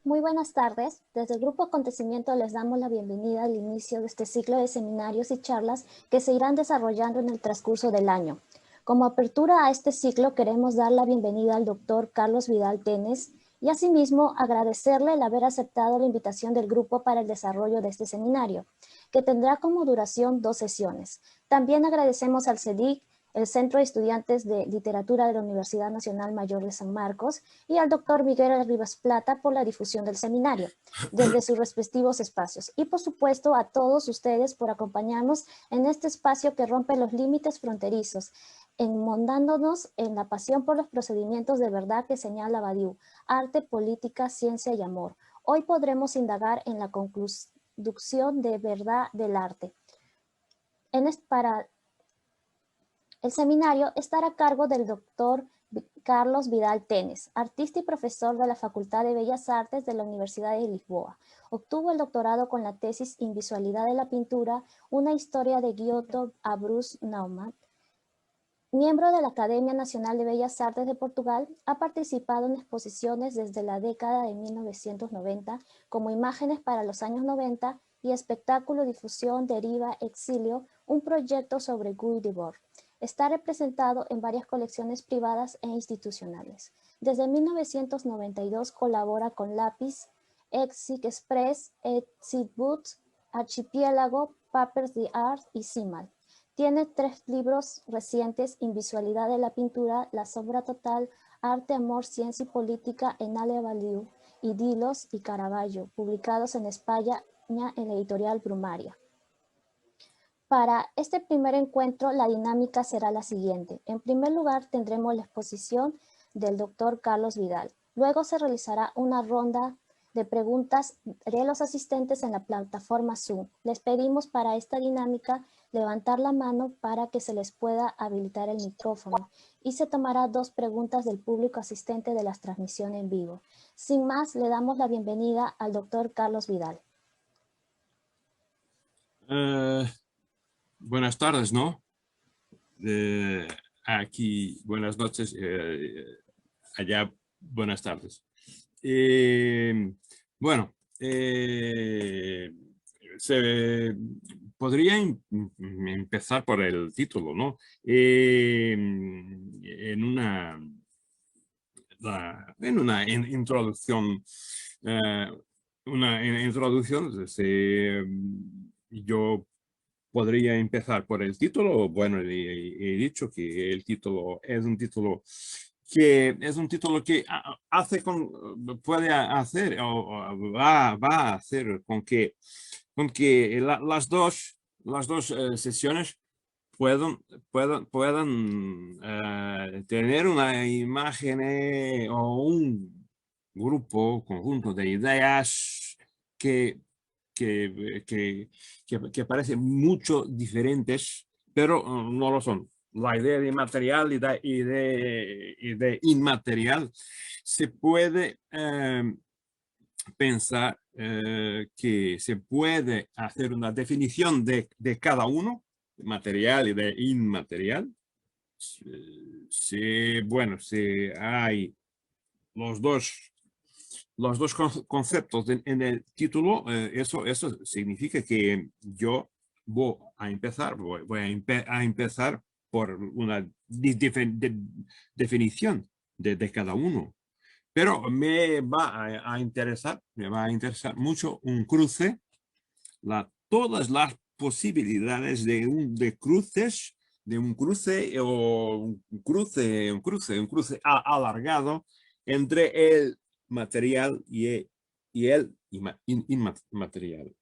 Muy buenas tardes. Desde el Grupo Acontecimiento les damos la bienvenida al inicio de este ciclo de seminarios y charlas que se irán desarrollando en el transcurso del año. Como apertura a este ciclo queremos dar la bienvenida al doctor Carlos Vidal Tenes y asimismo agradecerle el haber aceptado la invitación del grupo para el desarrollo de este seminario, que tendrá como duración 2 sesiones. También agradecemos al CEDIC, el Centro de Estudiantes de Literatura de la Universidad Nacional Mayor de San Marcos, y al doctor Miguel Rivas Plata por la difusión del seminario desde sus respectivos espacios. Y por supuesto a todos ustedes por acompañarnos en este espacio que rompe los límites fronterizos, enmondándonos en la pasión por los procedimientos de verdad que señala Badiou, arte, política, ciencia y amor. Hoy podremos indagar en la conducción de verdad del arte. Para el seminario estará a cargo del doctor Carlos Vidal Tenes, artista y profesor de la Facultad de Bellas Artes de la Universidad de Lisboa. Obtuvo el doctorado con la tesis Invisualidad de la pintura, una historia de Giotto a Bruce Naumann. Miembro de la Academia Nacional de Bellas Artes de Portugal, ha participado en exposiciones desde la década de 1990 como Imágenes para los años 90 y Espectáculo, Difusión, Deriva, Exilio, un proyecto sobre Guy Debord. Está representado en varias colecciones privadas e institucionales. Desde 1992 colabora con Lápiz, Exit Express, Exit Books, Archipiélago, Papers de Art y Simal. Tiene 3 libros recientes: Invisualidad de la pintura, La sombra total, Arte, amor, ciencia y política en Ale Baliu, y Dilos y Caravaggio, publicados en España en la editorial Brumaria. Para este primer encuentro, la dinámica será la siguiente. En primer lugar, tendremos la exposición del doctor Carlos Vidal. Luego se realizará una ronda de preguntas de los asistentes en la plataforma Zoom. Les pedimos para esta dinámica levantar la mano para que se les pueda habilitar el micrófono y se tomará 2 preguntas del público asistente de las transmisiones en vivo. Sin más, le damos la bienvenida al doctor Carlos Vidal. Buenas tardes, ¿no? Aquí, buenas noches, allá, buenas tardes. Bueno, se podría empezar por el título, ¿no? En una introducción, yo podría empezar por el título. Bueno, he dicho que el título es un título que puede hacer o va a hacer con que las dos sesiones puedan tener una imagen o un conjunto de ideas que parecen mucho diferentes, pero no lo son. La idea de material y de inmaterial se puede pensar que se puede hacer una definición de cada uno, de material y de inmaterial. Bueno, si hay los dos conceptos en el título, eso significa que yo voy a empezar por una definición de cada uno. Pero me va a interesar mucho un cruce, todas las posibilidades de cruces, de un cruce o un cruce alargado entre el material y el inmaterial.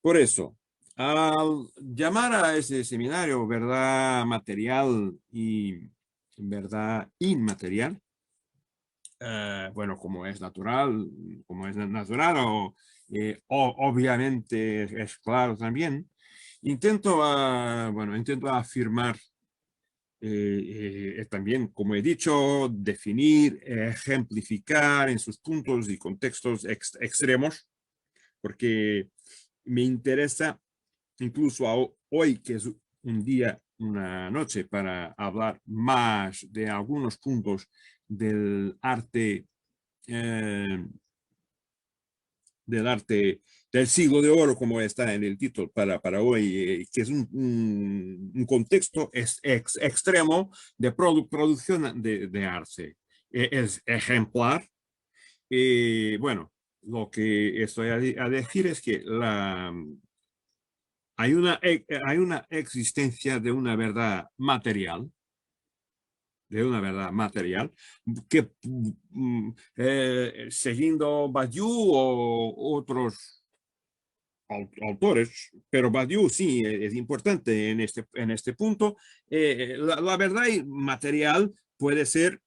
Por eso, al llamar a ese seminario verdad material y verdad inmaterial, bueno, como es natural obviamente es claro también, intento afirmar también, como he dicho, definir, ejemplificar en sus puntos y contextos extremos, porque me interesa incluso hoy, que es una noche para hablar más de algunos puntos del arte del arte del siglo de oro, como está en el título para hoy, que es un contexto extremo de producción de arte. Es ejemplar. Bueno, lo que estoy a decir es que hay una existencia de una verdad material, que siguiendo Badiou o otros autores, pero Badiou sí es importante en este punto. La verdad material puede ser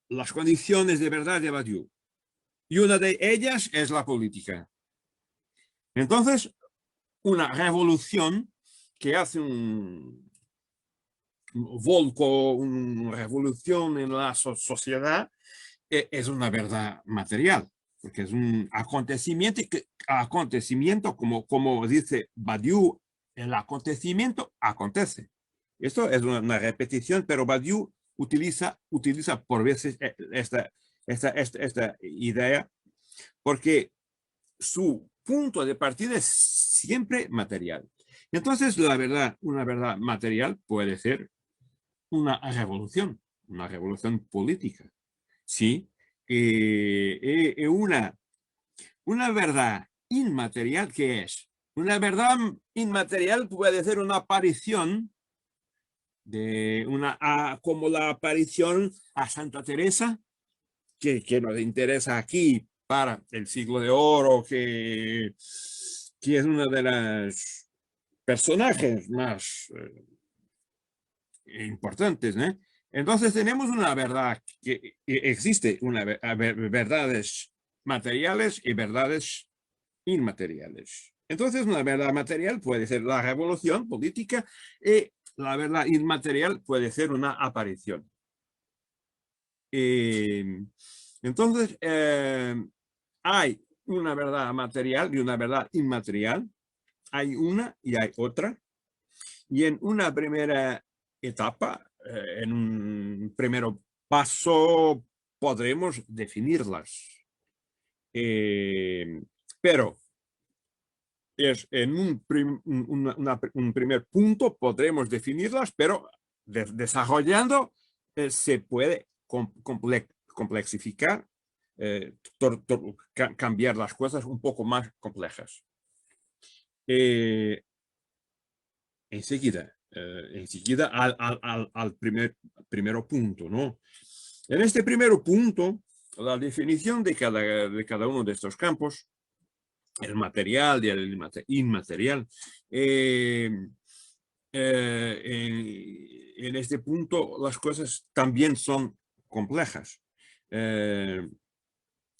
las condiciones de verdad de Badiou, y una de ellas es la política. Entonces, una revolución que hace un volco, una revolución en la sociedad, es una verdad material, porque es un acontecimiento como dice Badiou, el acontecimiento acontece. Esto es una repetición, pero Badiou utiliza por veces esta idea, porque su punto de partida es siempre material. Entonces, una verdad material puede ser una revolución política, ¿sí? Una verdad inmaterial, ¿qué es? Una verdad inmaterial puede ser una aparición como la aparición a Santa Teresa, que nos interesa aquí para el siglo de oro, que es una de las personajes más importantes, ¿no? Entonces tenemos una verdad que existe, verdades materiales y verdades inmateriales. Entonces una verdad material puede ser la revolución política, y la verdad inmaterial puede ser una aparición. Entonces hay una verdad material y una verdad inmaterial. Hay una y hay otra. Y en una primera etapa, en un primer paso, podremos definirlas. Pero en un primer punto podremos definirlas, pero desarrollando se puede complexificar, cambiar las cosas un poco más complejas. Enseguida al primer punto, ¿no? En este primer punto, la definición de cada uno de estos campos, el material y el inmaterial, en este punto las cosas también son complejas.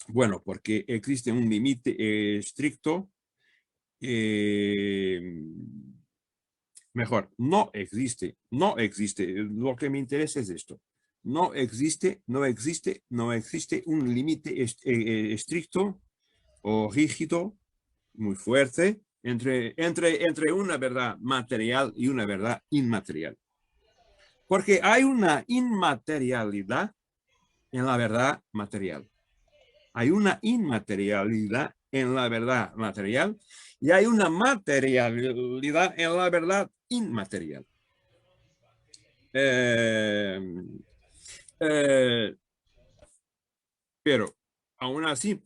Bueno, porque existe un límite estricto. Mejor, no existe. Lo que me interesa es esto. No existe un límite estricto o rígido, muy fuerte, entre una verdad material y una verdad inmaterial. Porque hay una inmaterialidad en la verdad material. Hay una inmaterialidad en la verdad material y hay una materialidad en la verdad inmaterial. Pero aún así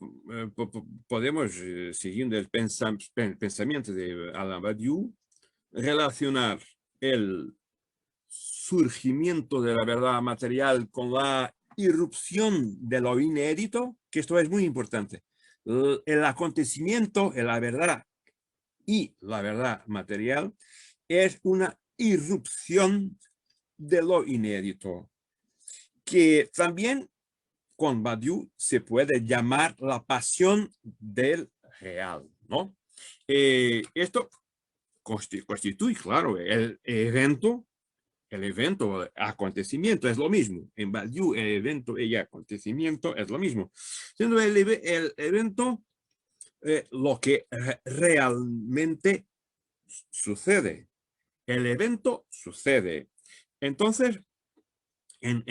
podemos, siguiendo el pensamiento de Alain Badiou, relacionar el surgimiento de la verdad material con la irrupción de lo inédito, que esto es muy importante. El acontecimiento, la verdad y la verdad material es una irrupción de lo inédito, que también con Badiou se puede llamar la pasión del real, ¿no? Esto constituye, claro, el evento, acontecimiento es lo mismo. En Badiou, el evento y acontecimiento es lo mismo. Siendo el evento lo que realmente sucede. El evento sucede. Entonces, en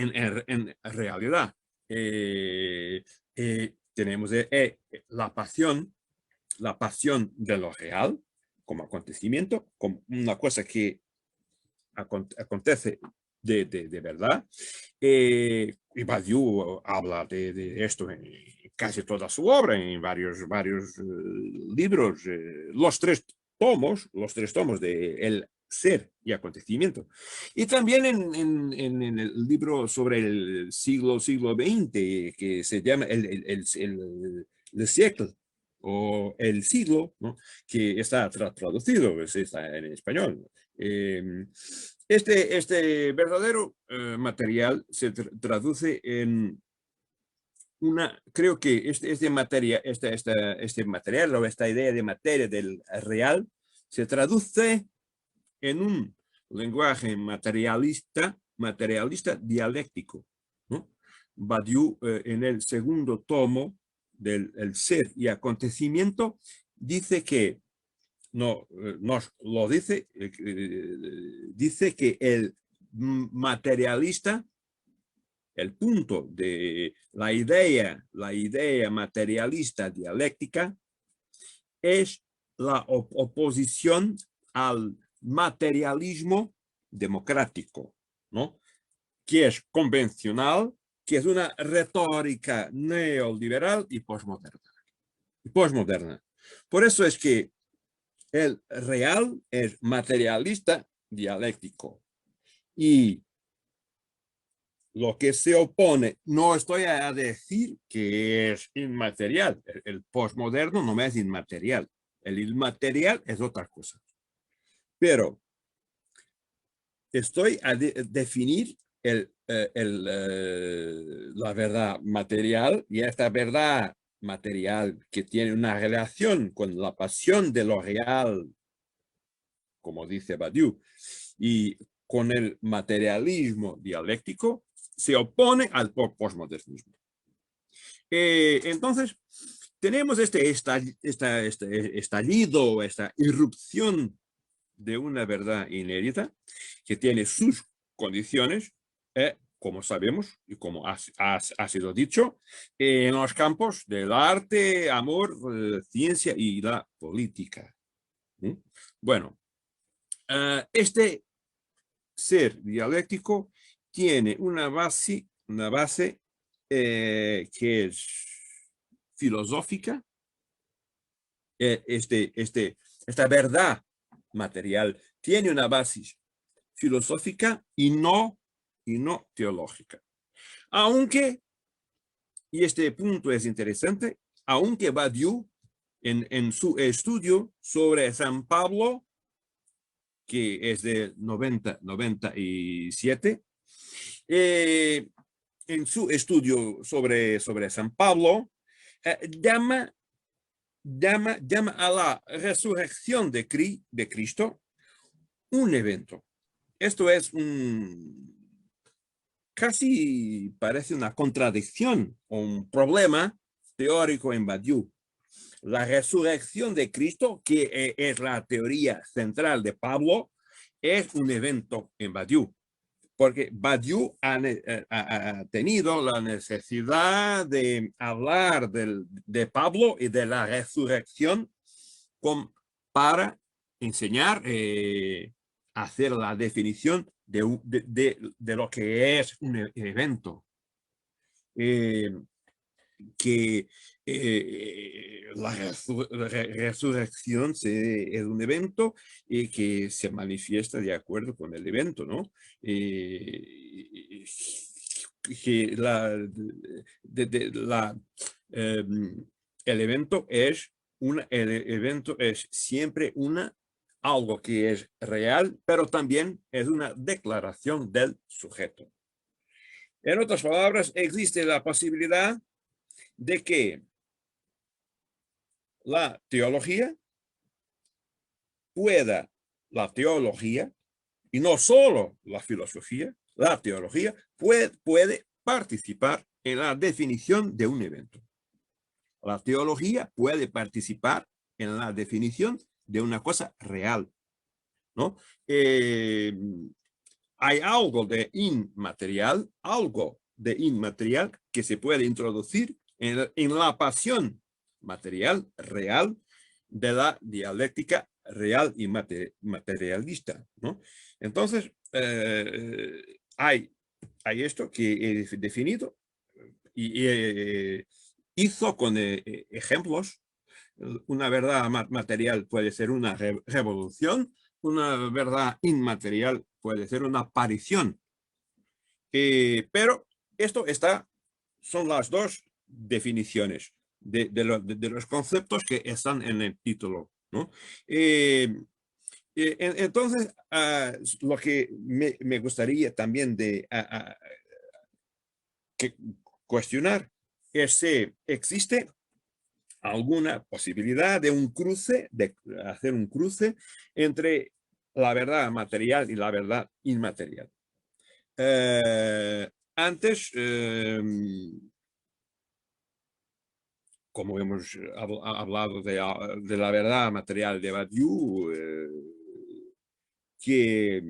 realidad, tenemos la pasión de lo real como acontecimiento, como una cosa que acontece de verdad. Y Badiou habla de esto en casi toda su obra, en varios libros, los tres tomos de El ser y acontecimiento. Y también en el libro sobre el siglo XX, que se llama el siècle, o el siglo, ¿no? Que está traducido, pues, está en español. Este verdadero material se traduce en creo que este material o esta idea de materia del real se traduce en un lenguaje materialista dialéctico, ¿no? Badiou, en el segundo tomo del El ser y acontecimiento, dice que nos lo dice que el materialista, el punto de la idea materialista dialéctica, es la oposición al materialismo democrático, ¿no? Que es convencional, que es una retórica neoliberal y posmoderna. Por eso es que el real es materialista dialéctico. Y lo que se opone, no estoy a decir que es inmaterial. El posmoderno no es inmaterial. El inmaterial es otra cosa. Pero estoy a definir la verdad material, y esta verdad material que tiene una relación con la pasión de lo real, como dice Badiou, y con el materialismo dialéctico, se opone al postmodernismo. Entonces, tenemos este estallido, esta irrupción de una verdad inédita que tiene sus condiciones, como sabemos y como ha sido dicho, en los campos del arte, amor, ciencia y la política. Bueno, este ser dialéctico tiene una base que es filosófica. Esta verdad material tiene una base filosófica y no teológica. Aunque, y este punto es interesante, aunque Badiou en su estudio sobre San Pablo, que es de 97, en su estudio sobre San Pablo, llama a la resurrección de Cristo un evento. Esto es casi parece una contradicción o un problema teórico en Badiou. La resurrección de Cristo, que es la teoría central de Pablo, es un evento en Badiou, porque Badiou ha tenido la necesidad de hablar de Pablo y de la resurrección para enseñar, hacer la definición de lo que es un evento. Que la resurrección es un evento que se manifiesta de acuerdo con el evento, ¿no? Que el evento es siempre algo que es real, pero también es una declaración del sujeto. En otras palabras, existe la posibilidad de que la teología y no solo la filosofía, la teología puede participar en la definición de un evento. La teología puede participar en la definición de una cosa real, ¿no? Hay algo de inmaterial que se puede introducir en la pasión material, real, de la dialéctica real y materialista, ¿no? Entonces, hay esto que he definido y hizo con ejemplos. Una verdad material puede ser una revolución, una verdad inmaterial puede ser una aparición. Pero esto son las dos definiciones de los conceptos que están en el título, ¿no? Entonces, lo que me gustaría también cuestionar es si existe alguna posibilidad de hacer un cruce entre la verdad material y la verdad inmaterial. Antes, como hemos hablado de la verdad material de Badiou, que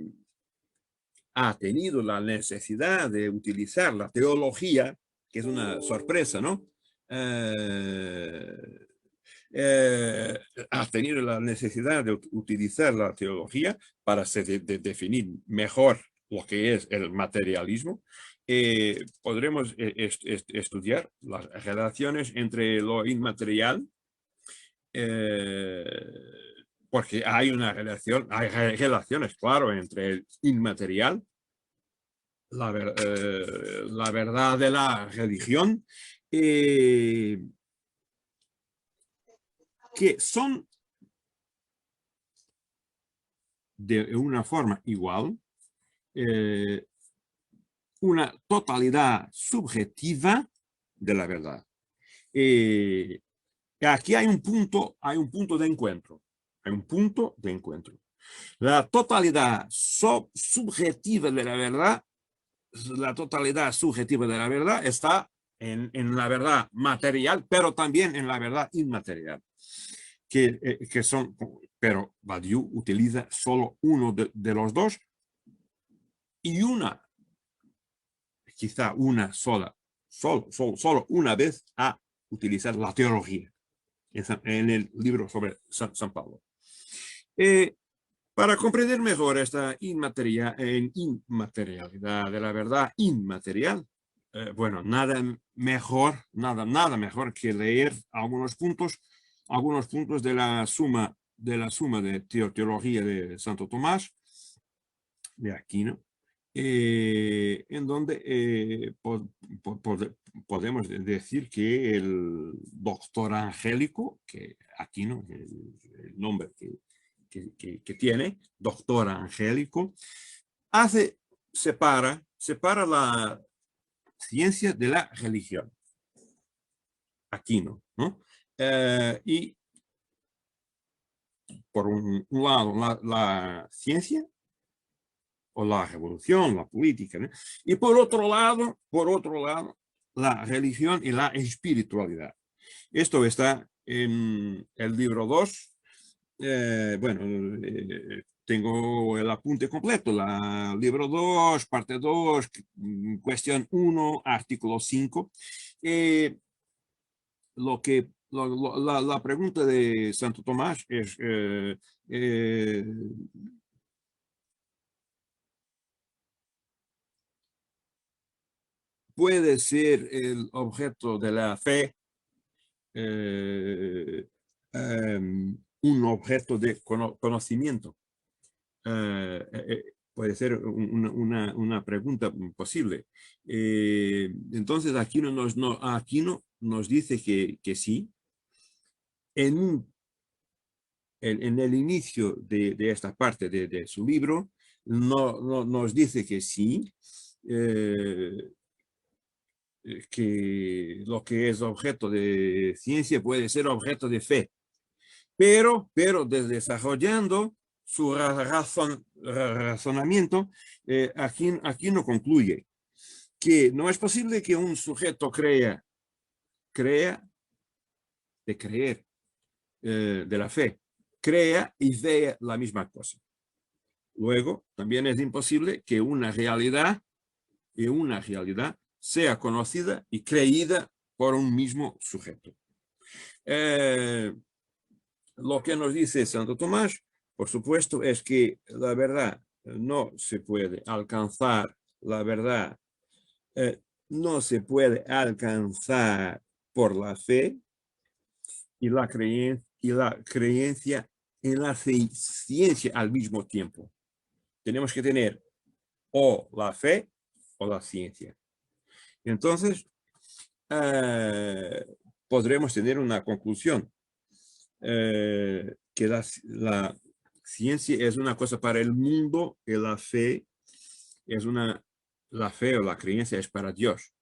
ha tenido la necesidad de utilizar la teología, que es una sorpresa, ¿no? Ha tenido la necesidad de utilizar la teología para definir mejor lo que es el materialismo. Podremos estudiar las relaciones entre lo inmaterial, porque hay relaciones, claro, entre el inmaterial, la verdad de la religión, que son de una forma igual, una totalidad subjetiva de la verdad. Aquí hay un punto de encuentro. Hay un punto de encuentro. La totalidad subjetiva de la verdad, está en la verdad material, pero también en la verdad inmaterial. Pero Badiou utiliza solo uno de los dos y quizá solo una vez a utilizar la teología en el libro sobre San Pablo. Para comprender mejor esta inmaterialidad de la verdad inmaterial, bueno, nada mejor que leer algunos puntos de la suma de teología de Santo Tomás de Aquino, en donde podemos decir que el doctor angélico, que Aquino es el nombre que tiene, doctor angélico, separa la ciencia de la religión. Aquino, ¿no? Y por un lado la ciencia o la revolución, la política, ¿no? Y por otro lado, la religión y la espiritualidad. Esto está en el libro 2. Tengo el apunte completo, libro 2, parte 2, cuestión 1, artículo 5. La pregunta de Santo Tomás es, ¿puede ser el objeto de la fe un objeto de conocimiento? Puede ser una pregunta posible. Entonces Aquino nos dice que sí. En el inicio de esta parte de su libro nos dice que sí, que lo que es objeto de ciencia puede ser objeto de fe, pero desarrollando su razonamiento, aquí no concluye que no es posible que un sujeto crea de creer, de la fe, crea y vea la misma cosa. Luego, también es imposible que una realidad sea conocida y creída por un mismo sujeto. Lo que nos dice Santo Tomás, por supuesto, es que la verdad no se puede alcanzar, la verdad no se puede alcanzar por la fe y la creencia en la ciencia al mismo tiempo. Tenemos que tener o la fe o la ciencia. Entonces, podremos tener una conclusión. Que la ciencia es una cosa para el mundo y la fe o la creencia es para Dios.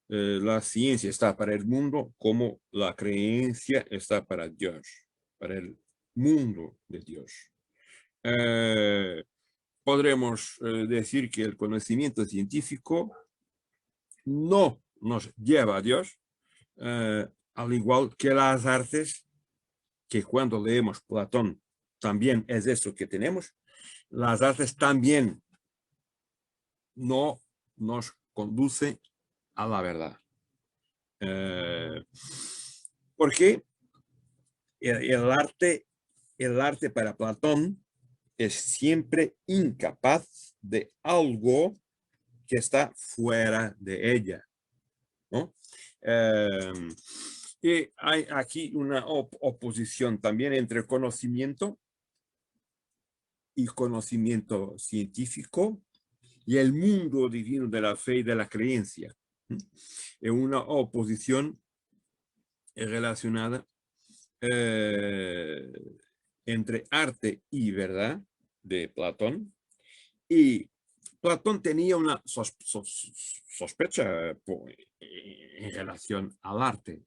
La ciencia está para el mundo como la creencia está para Dios, para el mundo de Dios. Podremos decir que el conocimiento científico no nos lleva a Dios, al igual que las artes, que cuando leemos Platón también es eso que tenemos, las artes también no nos conducen a la verdad. Porque el arte para Platón es siempre incapaz de algo que está fuera de ella, ¿no? Y hay aquí una oposición también entre conocimiento y conocimiento científico y el mundo divino de la fe y de la creencia. Es una oposición relacionada entre arte y verdad de Platón, y Platón tenía una sospecha en relación al arte.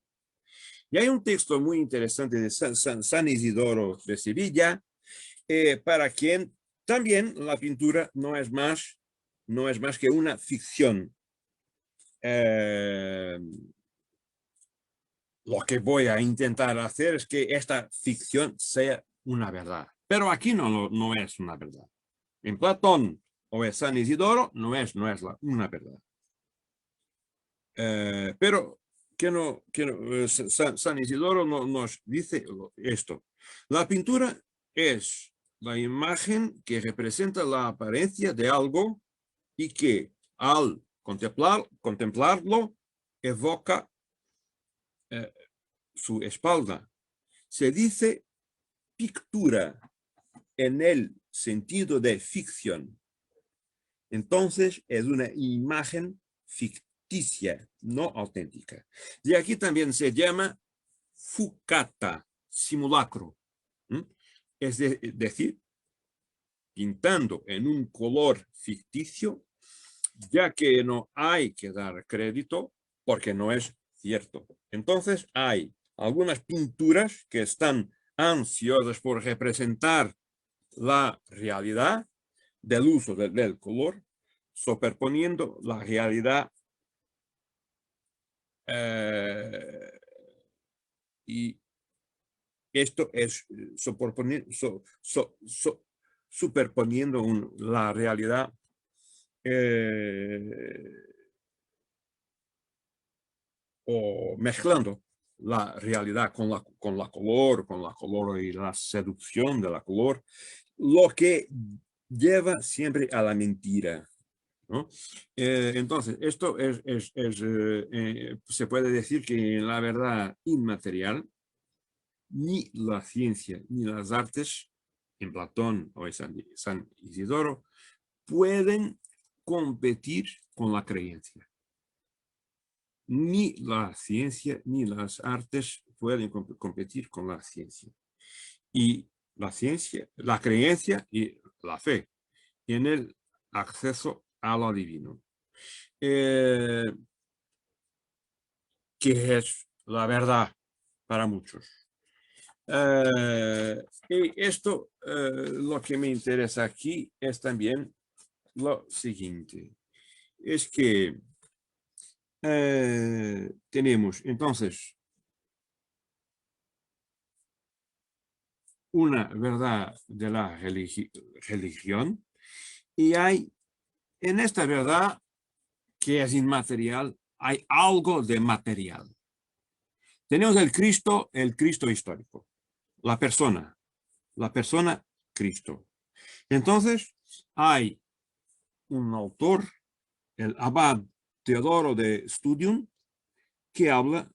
Y hay un texto muy interesante de San Isidoro de Sevilla, para quien también la pintura no es más que una ficción. Lo que voy a intentar hacer es que esta ficción sea una verdad. Pero aquí no es una verdad. En Platón o en San Isidoro no es una verdad. Pero San Isidoro nos dice esto. La pintura es la imagen que representa la apariencia de algo y que al contemplarlo evoca su espalda. Se dice pictura en el sentido de ficción. Entonces es una imagen ficticia, no auténtica. Y aquí también se llama fucata, simulacro. Es decir, pintando en un color ficticio, ya que no hay que dar crédito porque no es cierto. Entonces hay algunas pinturas que están ansiosas por representar la realidad del uso del color, superponiendo la realidad y esto es superponiendo la realidad o mezclando la realidad con la color y la seducción de la color, lo que lleva siempre a la mentira, ¿no? Entonces, esto se puede decir que en la verdad inmaterial, ni la ciencia ni las artes, en Platón o en San Isidoro, pueden competir con la creencia. Ni la ciencia ni las artes pueden competir con la ciencia. Y la ciencia, la creencia y la fe en el acceso a lo divino. Que es la verdad para muchos. Y esto, lo que me interesa aquí es también lo siguiente. Es que tenemos entonces una verdad de la religión y hay en esta verdad que es inmaterial, hay algo de material. Tenemos el Cristo histórico, la persona Cristo. Entonces, hay un autor, el abad Teodoro de Studium, que habla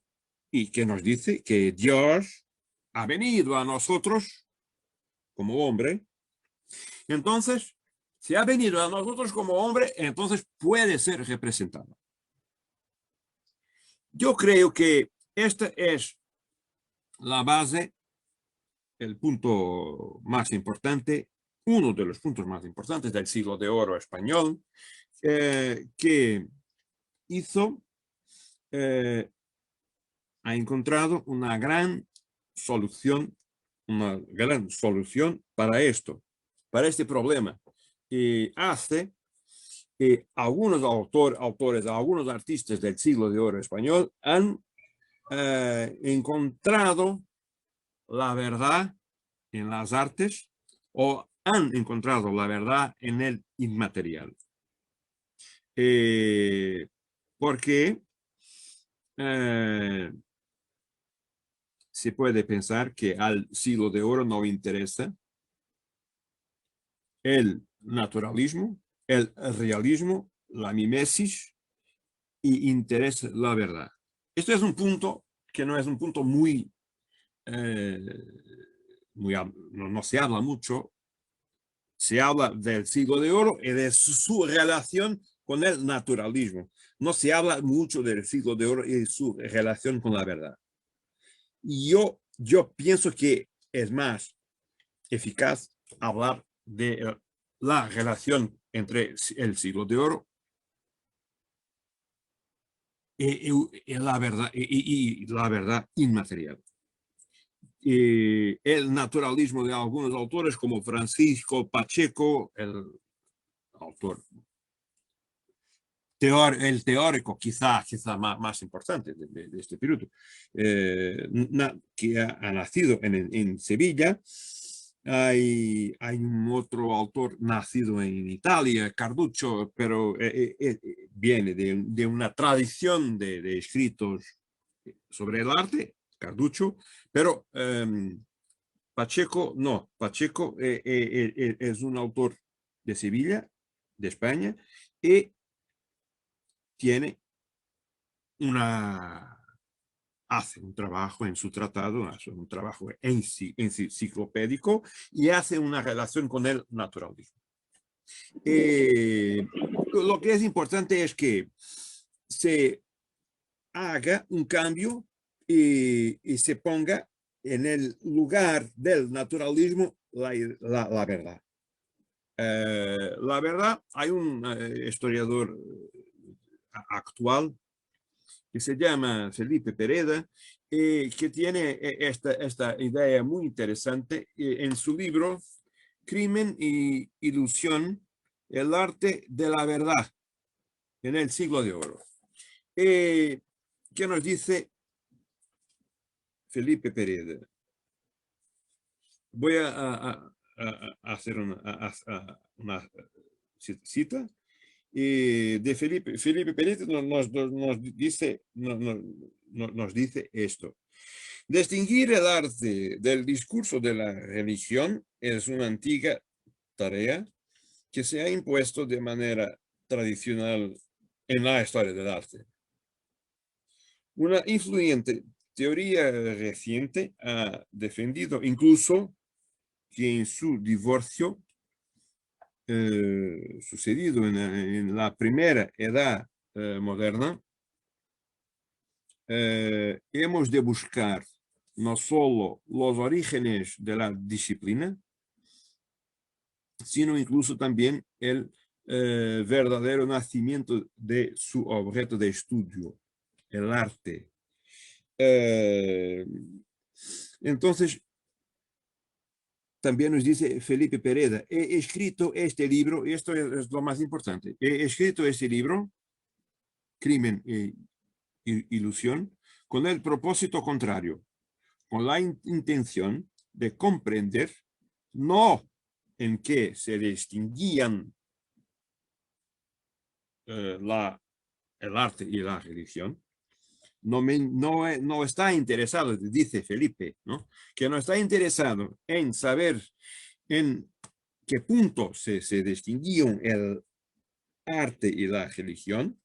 y que nos dice que Dios ha venido a nosotros como hombre. Entonces, si ha venido a nosotros como hombre, entonces puede ser representado. Yo creo que esta es la base, el punto más importante, uno de los puntos más importantes del siglo de oro español, que hizo, ha encontrado una gran solución para esto, para este problema. Y hace que algunos autores, algunos artistas del siglo de oro español han encontrado la verdad en las artes o han encontrado la verdad en el inmaterial. Porque se puede pensar que al siglo de oro no interesa el naturalismo, el realismo, la mimesis, y interesa la verdad. Esto es un punto que no es un punto muy no se habla mucho. Se habla del siglo de oro y de su relación con el naturalismo. No se habla mucho del siglo de oro y su relación con la verdad. Yo pienso que es más eficaz hablar de la relación entre el siglo de oro y la verdad inmaterial. El naturalismo de algunos autores como Francisco Pacheco, el autor el teórico quizá más importante de este periodo, que ha nacido en Sevilla. Hay un otro autor nacido en Italia, Carduccio, pero viene de una tradición de escritos sobre el arte, Carduccio, pero Pacheco no. Pacheco es un autor de Sevilla, de España, y hace un trabajo en su tratado, hace un trabajo enciclopédico y hace una relación con el naturalismo. Lo que es importante es que se haga un cambio y se ponga en el lugar del naturalismo la verdad. La verdad, hay un historiador actual que se llama Felipe Pereda, que tiene esta idea muy interesante en su libro Crimen y Ilusión, el arte de la verdad en el siglo de oro. ¿Qué nos dice Felipe Pereda? Voy a hacer una cita. De Felipe Pereda nos dice esto. Distinguir el arte del discurso de la religión es una antigua tarea que se ha impuesto de manera tradicional en la historia del arte. Una influyente teoría reciente ha defendido incluso que en su divorcio sucedido en la primera edad moderna, hemos de buscar no solo los orígenes de la disciplina, sino incluso también el verdadero nacimiento de su objeto de estudio, el arte. Entonces, también nos dice Felipe Pereda, he escrito este libro, y esto es lo más importante, he escrito este libro, Crimen e Ilusión, con el propósito contrario, con la intención de comprender no en qué se distinguían el arte y la religión, no está interesado, dice Felipe, ¿no? Que no está interesado en saber en qué punto se distinguían el arte y la religión,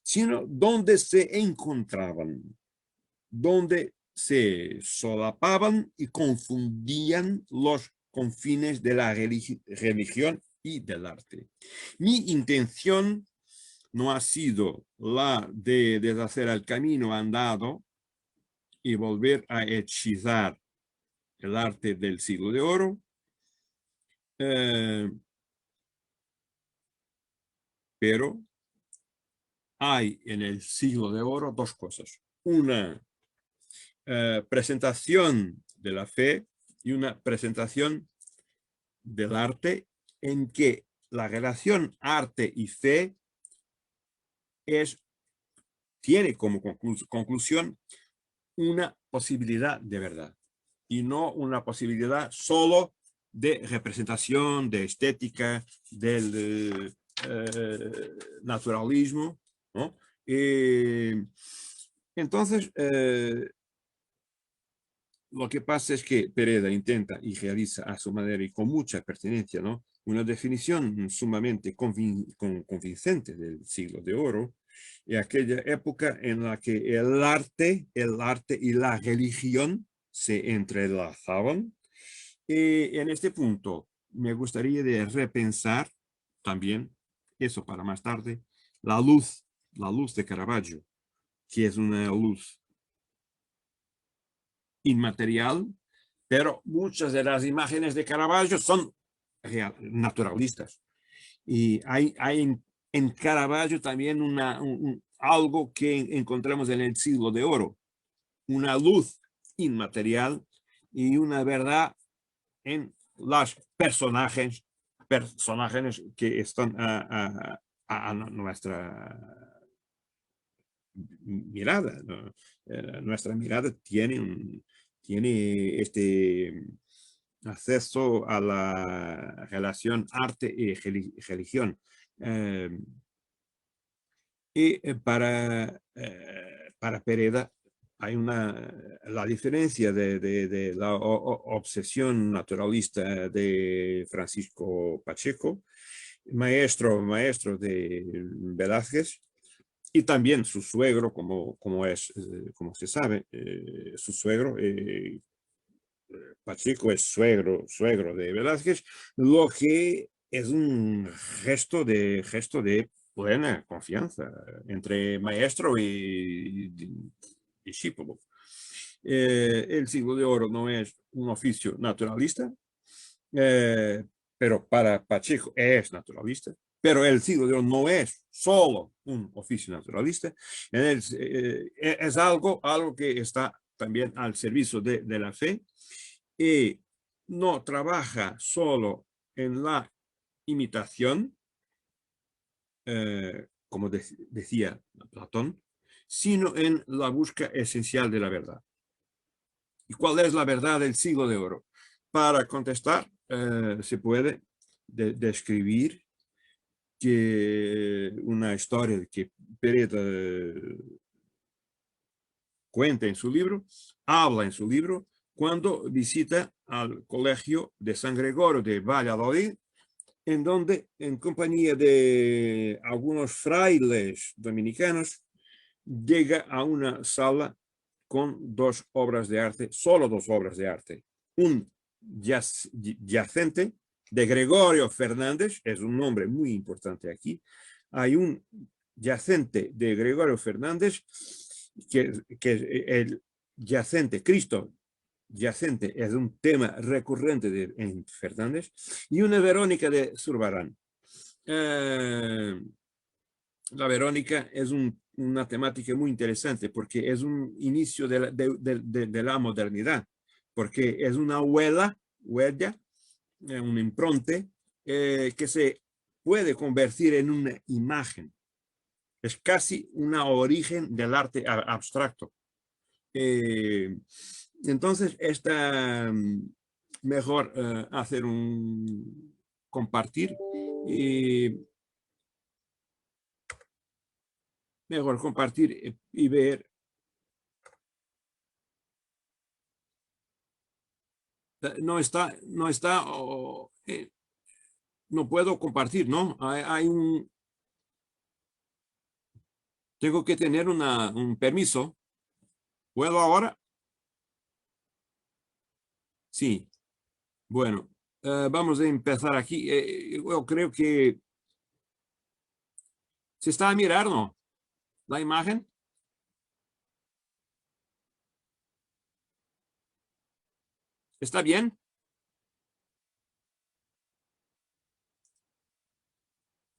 sino dónde se encontraban, dónde se solapaban y confundían los confines de la religión y del arte. Mi intención no ha sido la de deshacer el camino andado y volver a hechizar el arte del siglo de oro, pero hay en el siglo de oro dos cosas. Una presentación de la fe y una presentación del arte en que la relación arte y fe tiene como conclusión una posibilidad de verdad y no una posibilidad solo de representación, de estética, del naturalismo, ¿no? Entonces, lo que pasa es que Pereda intenta y realiza a su manera y con mucha pertinencia, ¿no?, una definición sumamente convincente del siglo de oro, y aquella época en la que el arte y la religión se entrelazaban. Y en este punto me gustaría de repensar también, eso para más tarde, la luz de Caravaggio, que es una luz inmaterial, pero muchas de las imágenes de Caravaggio son naturalistas. Y hay en Caravaggio también algo que encontramos en el siglo de oro, una luz inmaterial y una verdad en los personajes que están a nuestra mirada, ¿no? Nuestra mirada tiene este acceso a la relación arte y religión. Para Pereda hay la diferencia de la obsesión naturalista de Francisco Pacheco, maestro de Velázquez, y también su suegro, como se sabe, su suegro, Pacheco es suegro de Velázquez, lo que es un gesto de plena confianza entre maestro y discípulo. El siglo de oro no es un oficio naturalista, pero para Pacheco es naturalista. Pero el siglo de oro no es solo un oficio naturalista, es algo que está también al servicio de la fe, y no trabaja solo en la imitación, como decía Platón, sino en la búsqueda esencial de la verdad. ¿Y cuál es la verdad del siglo de oro? Para contestar, se puede describir que una historia que Pereda cuenta en su libro, habla en su libro, cuando visita al colegio de San Gregorio de Valladolid, en donde, en compañía de algunos frailes dominicanos, llega a una sala con dos obras de arte, solo dos obras de arte. Un yacente de Gregorio Fernández, es un nombre muy importante aquí. Hay un yacente de Gregorio Fernández, que el yacente, Cristo yacente, es un tema recurrente en Fernández, y una Verónica de Zurbarán. La Verónica es una temática muy interesante porque es un inicio de la modernidad, porque es una huella, un impronte que se puede convertir en una imagen. Es casi una origen del arte abstracto. Entonces, está mejor hacer un compartir y ver no puedo compartir, ¿no? Tengo que tener un permiso. ¿Puedo ahora? Sí. Bueno, vamos a empezar aquí. Yo creo que se está a mirar, ¿no? La imagen. ¿Está bien?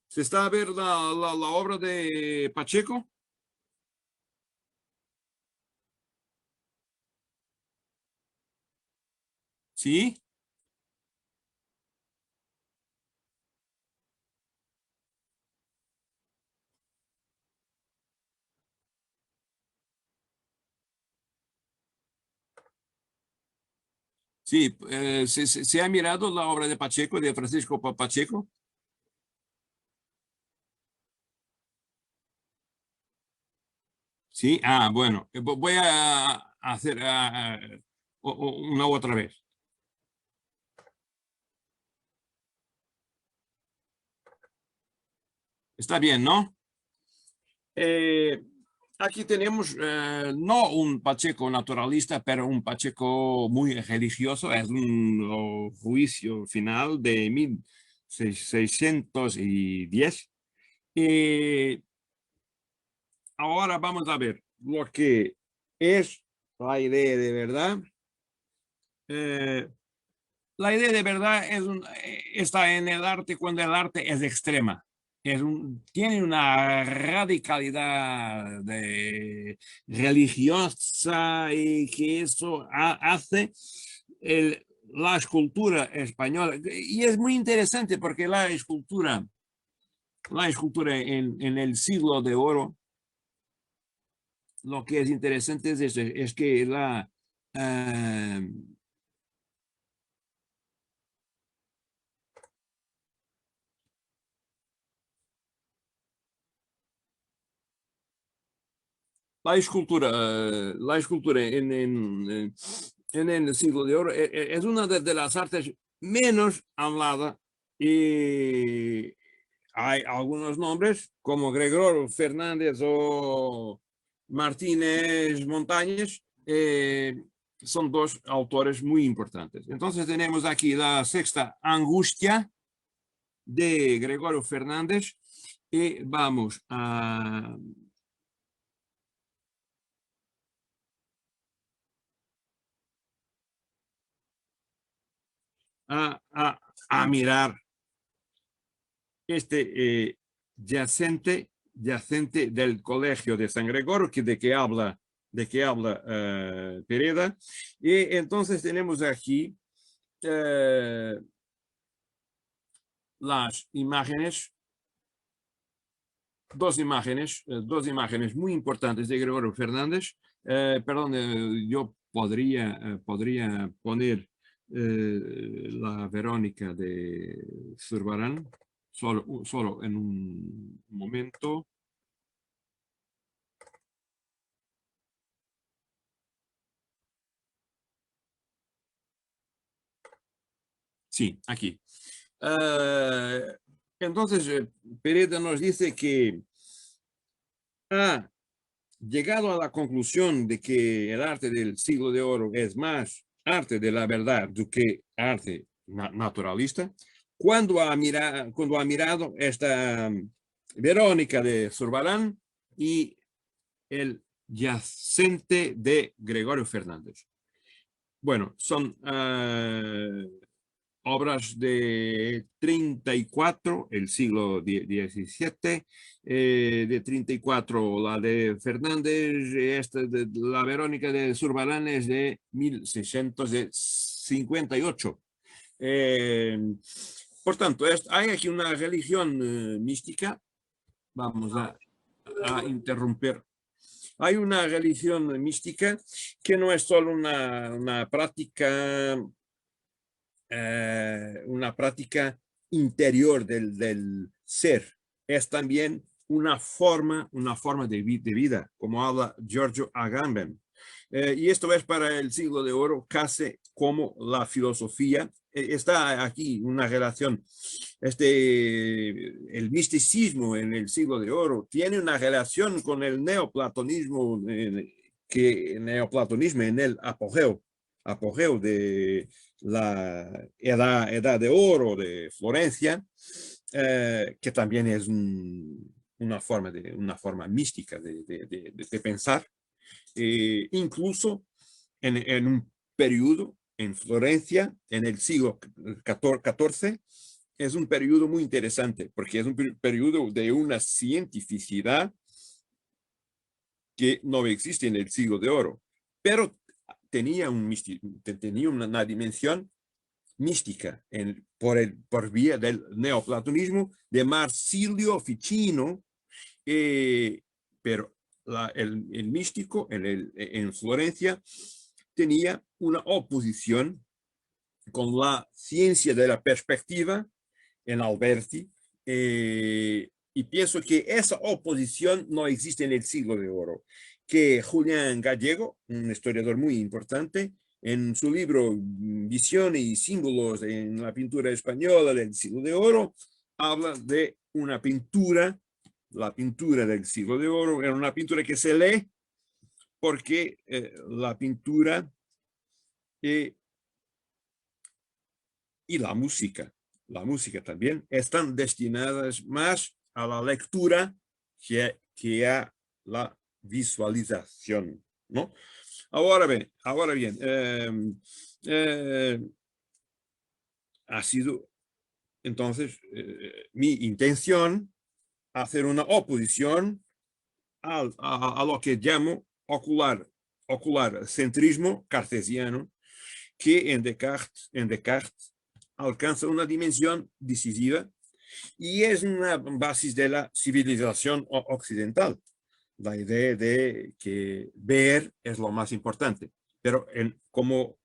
¿Se está a ver la obra de Pacheco? Sí. Sí, ¿se ha mirado la obra de Pacheco, de Francisco Pacheco? Sí, bueno, voy a hacer una otra vez. Está bien, ¿no? Aquí tenemos no un Pacheco naturalista, pero un Pacheco muy religioso. Es un juicio final de 1610. Ahora vamos a ver lo que es la idea de verdad. La idea de verdad está en el arte cuando el arte es extrema. Tiene una radicalidad religiosa y que eso hace la escultura española. Y es muy interesante porque la escultura en el siglo de oro, lo que es interesante es que la escultura en el siglo de oro es una de las artes menos hablada y hay algunos nombres como Gregorio Fernández o Martínez Montañez, son dos autores muy importantes. Entonces tenemos aquí la Sexta Angustia de Gregorio Fernández y vamos a mirar este yacente del Colegio de San Gregorio, de que habla Pereda. Y entonces tenemos aquí las imágenes, dos imágenes muy importantes de Gregorio Fernández. Perdón, yo podría poner la Verónica de Zurbarán, solo en un momento. Sí, aquí. Entonces, Pereda nos dice que ha llegado a la conclusión de que el arte del siglo de oro es más arte de la verdad do que arte naturalista, cuando ha mirado esta Verónica de Zurbarán y el yacente de Gregorio Fernández. Bueno, son obras de 34, el siglo XVII, de 34 la de Fernández, la Verónica de Zurbarán es de 1658. Por tanto, hay aquí una religión mística. Vamos a interrumpir. Hay una religión mística que no es solo una práctica interior del ser, es también una forma de vida, como habla Giorgio Agamben. Y esto es para el siglo de oro casi como la filosofía. Está aquí una relación, el misticismo en el siglo de oro tiene una relación con el neoplatonismo, que neoplatonismo en el apogeo de la edad de oro de Florencia, que también es una forma mística de pensar. Incluso en un periodo en Florencia, en el siglo XIV, es un periodo muy interesante, porque es un periodo de una cientificidad que no existe en el siglo de oro, pero tenía una dimensión mística por vía del neoplatonismo de Marsilio Ficino, pero el místico en Florencia tenía una oposición con la ciencia de la perspectiva en Alberti, y pienso que esa oposición no existe en el siglo de oro, que Julián Gallego, un historiador muy importante, en su libro Visión y símbolos en la pintura española del siglo de oro, habla de una pintura, la pintura del siglo de oro, era una pintura que se lee porque la pintura y la música también, están destinadas más a la lectura que a la visualización, ¿no? Ahora bien, ha sido entonces mi intención hacer una oposición a lo que llamo ocular centrismo cartesiano, que en Descartes alcanza una dimensión decisiva y es una base de la civilización occidental. La idea de que ver es lo más importante. Pero como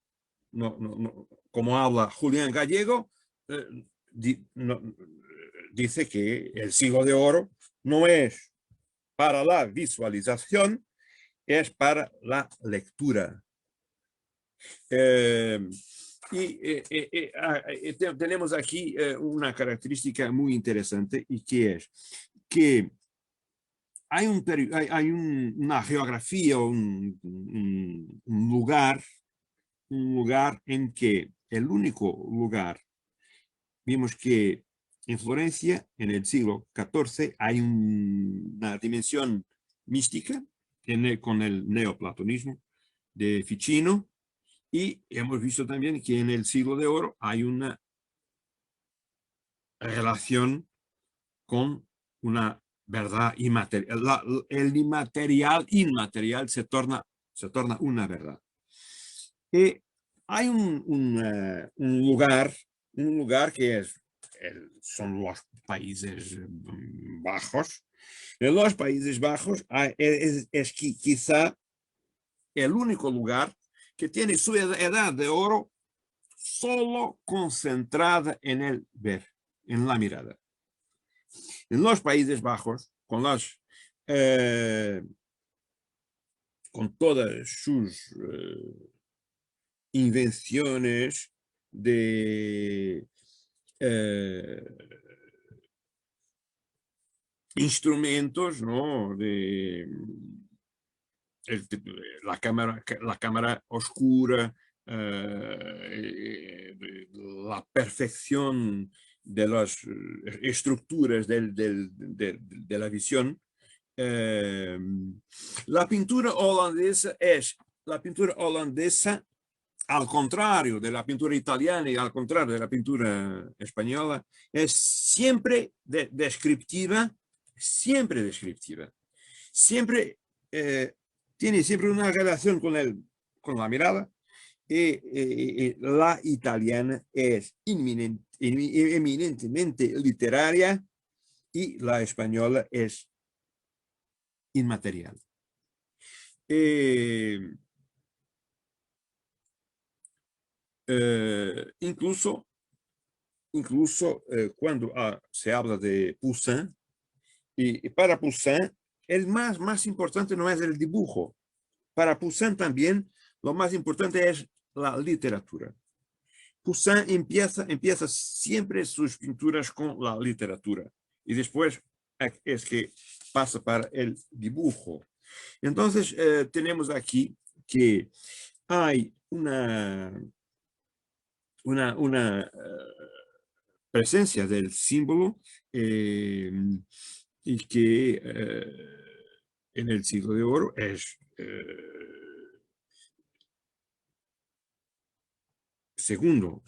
habla Julián Gallego, dice que el siglo de oro no es para la visualización, es para la lectura. Tenemos aquí una característica muy interesante, y que es que hay una geografía, un lugar en que el único lugar, vimos que en Florencia, en el siglo XIV, hay una dimensión mística con el neoplatonismo de Ficino, y hemos visto también que en el siglo de oro hay una relación con una verdad inmaterial. El inmaterial se torna una verdad. Y hay un lugar que son los Países Bajos. En los Países Bajos es quizá el único lugar que tiene su edad de oro solo concentrada en el ver, en la mirada. En los Países Bajos, con todas sus invenciones de instrumentos, ¿no? La cámara oscura, la perfección de las estructuras de la visión. La pintura holandesa al contrario de la pintura italiana y al contrario de la pintura española, es siempre descriptiva, siempre tiene siempre una relación con la mirada, y la italiana es eminentemente literaria y la española es inmaterial. Incluso cuando se habla de Poussin, y para Poussin el más importante no es el dibujo, para Poussin también lo más importante es la literatura. Poussin empieza siempre sus pinturas con la literatura y después es que pasa para el dibujo. Entonces tenemos aquí que hay una presencia del símbolo y que en el siglo de oro es segundo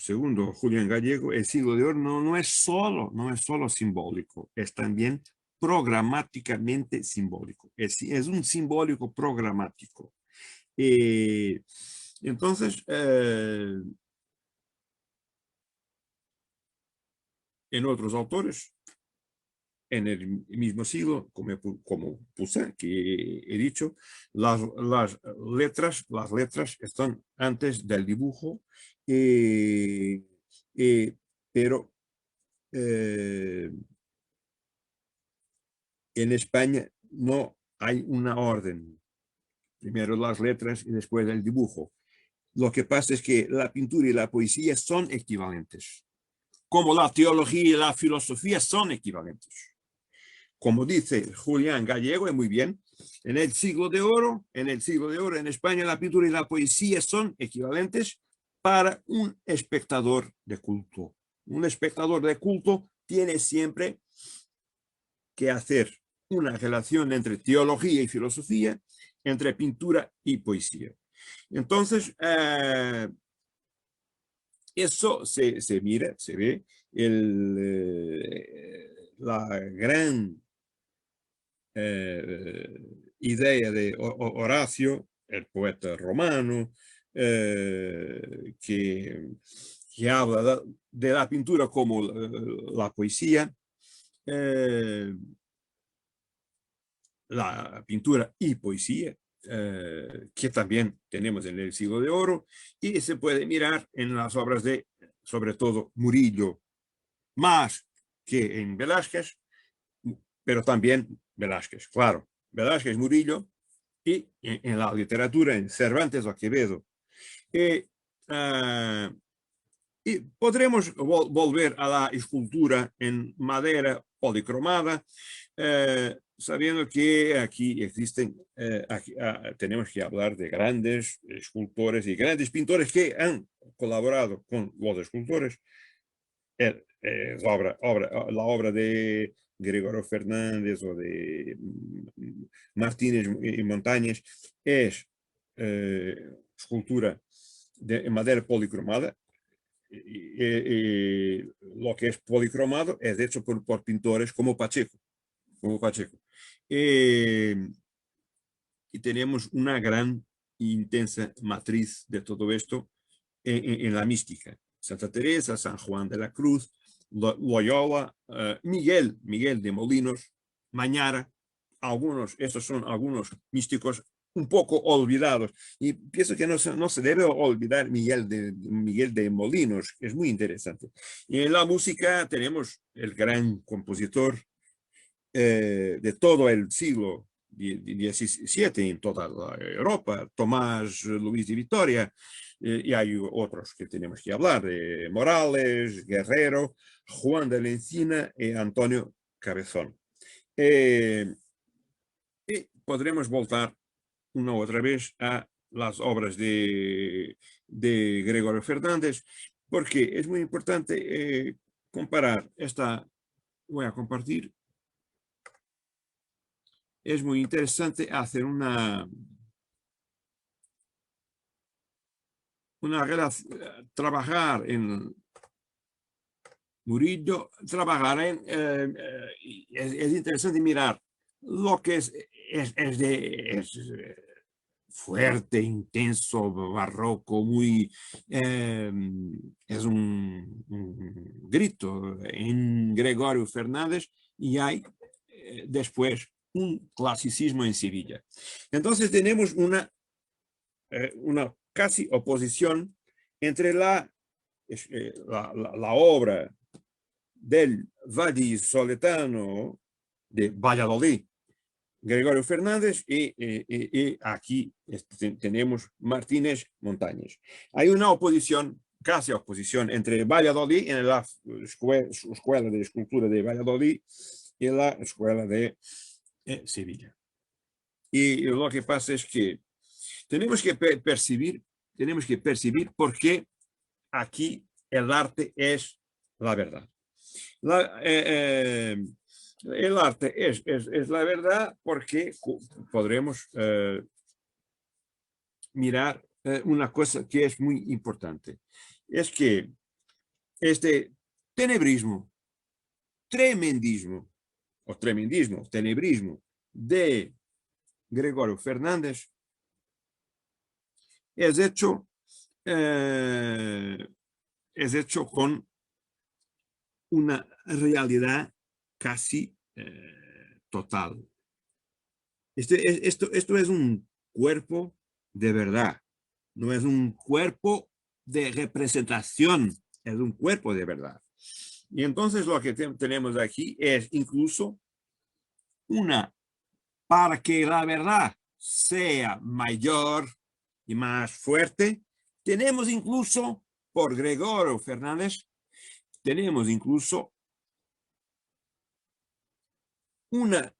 Julián Gallego, el siglo de oro no es solo simbólico, es también programáticamente simbólico, es un simbólico programático. Entonces, en otros autores, en el mismo siglo, como Poussin, que he dicho, las letras están antes del dibujo, pero en España no hay una orden. Primero las letras y después el dibujo. Lo que pasa es que la pintura y la poesía son equivalentes, como la teología y la filosofía son equivalentes. Como dice Julián Gallego, y muy bien, en el siglo de oro en España la pintura y la poesía son equivalentes para un espectador de culto. Un espectador de culto tiene siempre que hacer una relación entre teología y filosofía, entre pintura y poesía. Entonces, eso se mira, se ve, la gran idea de Horacio, el poeta romano, que habla de la pintura como la poesía, la pintura y poesía, que también tenemos en el siglo de oro, y se puede mirar en las obras de, sobre todo, Murillo, más que en Velázquez, pero también Velázquez, claro, Velázquez, Murillo, y en la literatura, en Cervantes o Quevedo. Y podremos volver a la escultura en madera policromada, sabiendo que aquí existen, tenemos que hablar de grandes escultores y grandes pintores que han colaborado con los escultores. La obra de Gregorio Fernández o de Martínez y Montañez es escultura de madera policromada. Lo que es policromado es hecho por pintores como Pacheco. Y tenemos una gran e intensa matriz de todo esto en la mística. Santa Teresa, San Juan de la Cruz, Loyola, Miguel de Molinos, Mañara, estos son algunos místicos un poco olvidados. Y pienso que no se debe olvidar Miguel de Molinos, que es muy interesante. Y en la música tenemos el gran compositor de todo el siglo XVII en toda la Europa, Tomás Luis de Vitoria, y hay otros que tenemos que hablar, de Morales, Guerrero, Juan de la Encina y Antonio Cabezón. Y podremos voltar una otra vez a las obras de Gregorio Fernández, porque es muy importante comparar voy a compartir. Es muy interesante hacer una relación, trabajar en Murillo, es interesante mirar lo que es fuerte, intenso, barroco, es un grito en Gregorio Fernández, y hay después un clasicismo en Sevilla. Entonces tenemos una casi oposición entre la obra del vallisoletano de Valladolid, Gregorio Fernández y aquí tenemos Martínez Montañez. Hay una oposición, casi oposición, entre Valladolid, en la Escuela de Escultura de Valladolid y la Escuela de Sevilla. Y lo que pasa es que tenemos que percibir por qué aquí el arte es la verdad. El arte es la verdad porque podremos mirar una cosa que es muy importante. Es que este tenebrismo, tenebrismo de Gregorio Fernández es hecho con una realidad casi total. Esto es un cuerpo de verdad, no es un cuerpo de representación, es un cuerpo de verdad. Y entonces lo que tenemos aquí es incluso para que la verdad sea mayor y más fuerte, tenemos incluso, por Gregorio Fernández, tenemos incluso una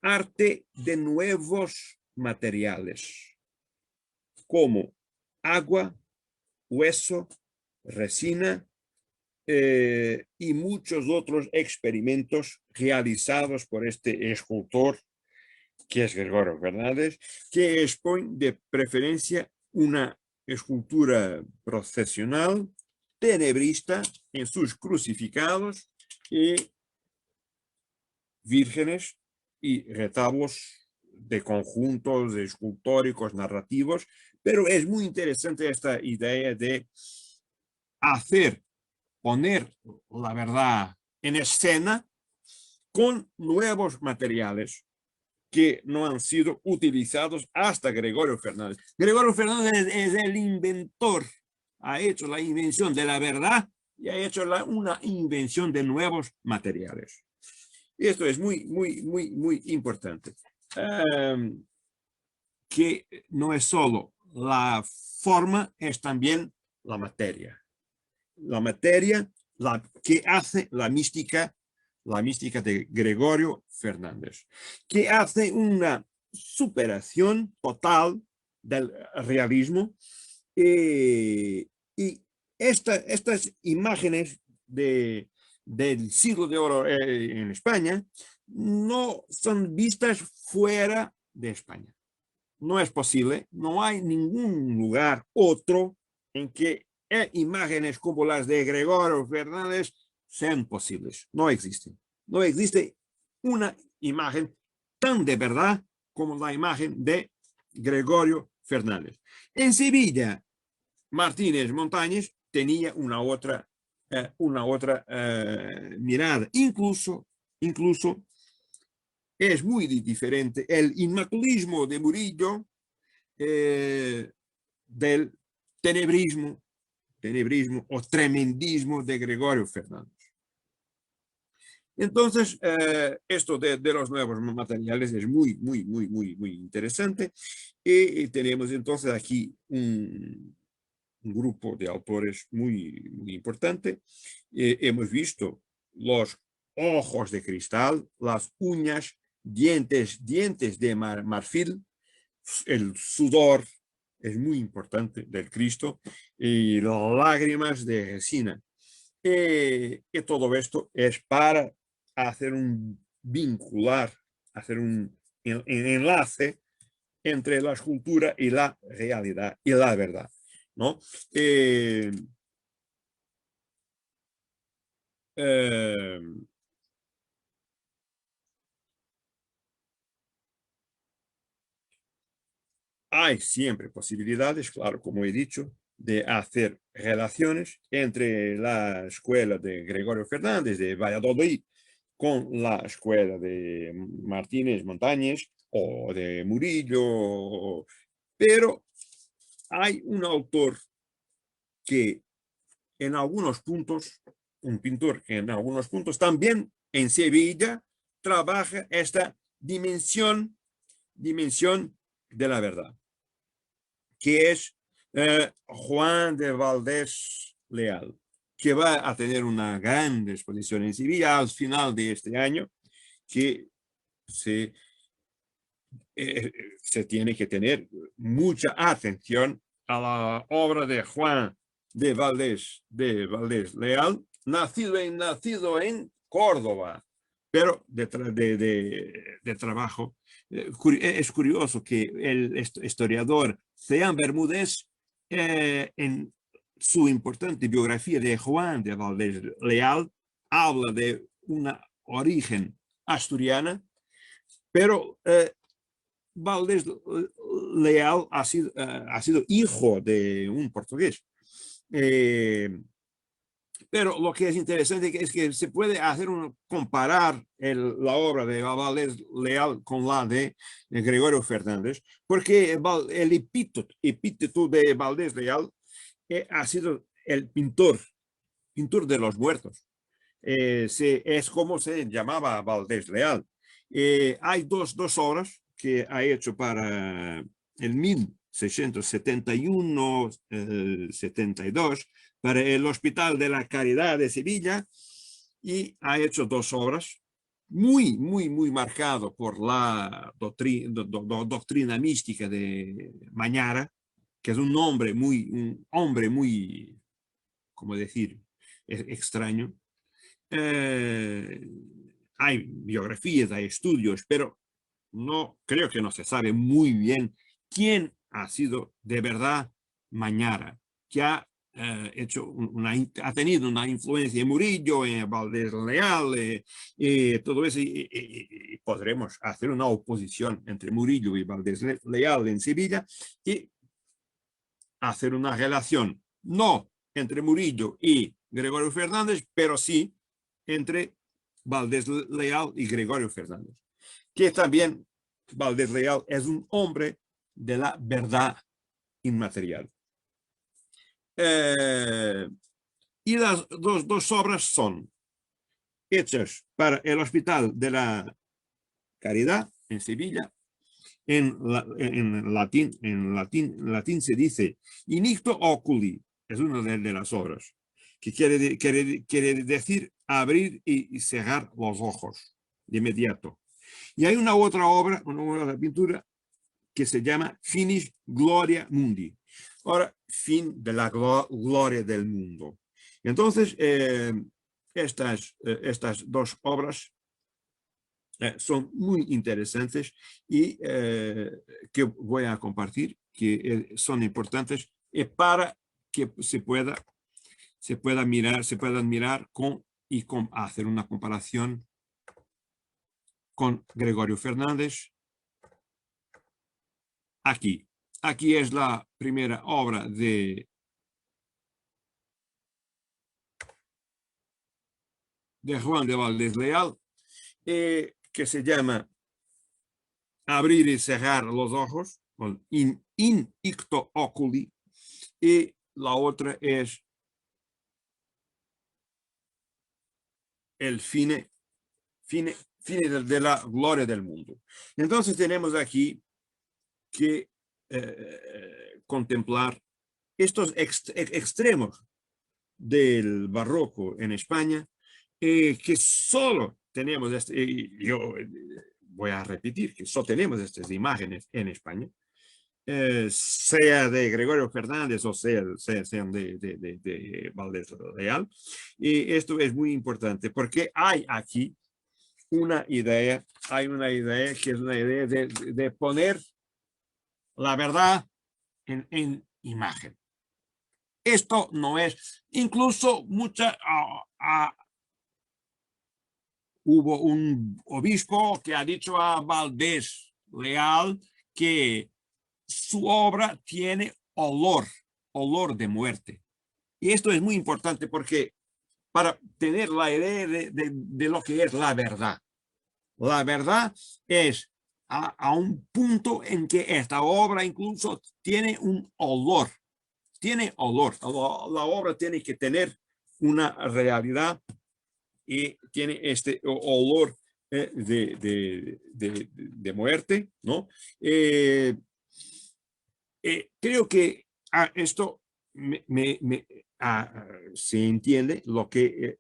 arte de nuevos materiales, como agua, hueso, resina y muchos otros experimentos realizados por este escultor, que es Gregorio Fernández, que expone de preferencia una escultura procesional, tenebrista en sus crucificados y vírgenes y retablos de conjuntos escultóricos, narrativos, pero es muy interesante esta idea de poner la verdad en escena con nuevos materiales que no han sido utilizados hasta Gregorio Fernández. Gregorio Fernández es el inventor, ha hecho la invención de la verdad y ha hecho una invención de nuevos materiales. Y esto es muy, muy, muy, muy importante. Que no es solo la forma, es también la materia. La materia que hace la mística de Gregorio Fernández, que hace una superación total del realismo y estas imágenes del siglo de oro en España no son vistas fuera de España. No es posible, no hay ningún lugar otro en que imágenes como las de Gregorio Fernández sean posibles. No existen. No existe una imagen tan de verdad como la imagen de Gregorio Fernández. En Sevilla, Martínez Montañez tenía una otra mirada. Incluso es muy diferente el inmaculismo de Murillo del tenebrismo o tremendismo de Gregorio Fernández. Entonces, esto de los nuevos materiales es muy, muy, muy, muy, muy interesante. Y tenemos entonces aquí un grupo de autores muy, muy importante. Hemos visto los ojos de cristal, las uñas, dientes de marfil, el sudor es muy importante del Cristo y las lágrimas de resina. Y todo esto es para hacer hacer un enlace entre la escultura y la realidad y la verdad, ¿no? Hay siempre posibilidades, claro, como he dicho, de hacer relaciones entre la escuela de Gregorio Fernández de Valladolid con la escuela de Martínez Montañez o de Murillo, pero hay un autor que en algunos puntos, un pintor que en algunos puntos también en Sevilla trabaja esta dimensión de la verdad, que es Juan de Valdés Leal, que va a tener una gran exposición en Sevilla al final de este año, que se tiene que tener mucha atención a la obra de Juan de Valdés Leal, nacido en Córdoba, pero de trabajo. Es curioso que el historiador Ceán Bermúdez, en su importante biografía de Juan de Valdés Leal, habla de una origen asturiana, pero Valdés Leal ha sido hijo de un portugués. Pero lo que es interesante es que se puede comparar la obra de Valdés Leal con la de Gregorio Fernández, porque el epíteto de Valdés Leal ha sido el pintor de los muertos. Es como se llamaba Valdés Leal. Hay dos obras que ha hecho para el 1671-72 para el Hospital de la Caridad de Sevilla, y ha hecho dos obras muy marcado por la doctrina mística de Mañara, que es un hombre muy, ¿cómo decir?, extraño. Hay biografías, hay estudios, pero creo que no se sabe muy bien quién ha sido de verdad Mañara, que ha tenido una influencia en Murillo, en Valdés Leal, todo eso, y podremos hacer una oposición entre Murillo y Valdés Leal en Sevilla y hacer una relación, no entre Murillo y Gregorio Fernández, pero sí entre Valdés Leal y Gregorio Fernández, que también Valdés Leal es un hombre de la verdad inmaterial. Y las dos obras son hechas para el Hospital de la Caridad en Sevilla. En latín se dice inicto oculi, es una de las obras, que quiere decir abrir y cerrar los ojos de inmediato. Y hay una otra obra, una otra pintura, que se llama Finis Gloria Mundi. Ahora, fin de la gloria del mundo. Entonces, estas dos obras son muy interesantes y que voy a compartir, que son importantes para que se puedan mirar y hacer una comparación con Gregorio Fernández. Aquí es la primera obra de Juan de Valdés Leal, que se llama Abrir y cerrar los ojos, con in icto oculi, y la otra es el fine de la gloria del mundo. Entonces tenemos aquí que contemplar estos extremos del barroco en España, que solo tenemos, yo voy a repetir, que solo tenemos estas imágenes en España, sea de Gregorio Fernández o sean de Valdés Leal. Y esto es muy importante porque hay aquí una idea, que es una idea de poner la verdad en imagen. Esto no es, incluso hubo un obispo que ha dicho a Valdés Leal que su obra tiene olor de muerte. Y esto es muy importante porque para tener la idea de lo que es la verdad. La verdad es a un punto en que esta obra incluso tiene un olor. Tiene olor. La obra tiene que tener una realidad y tiene este olor de muerte, ¿no? Creo que esto se entiende lo que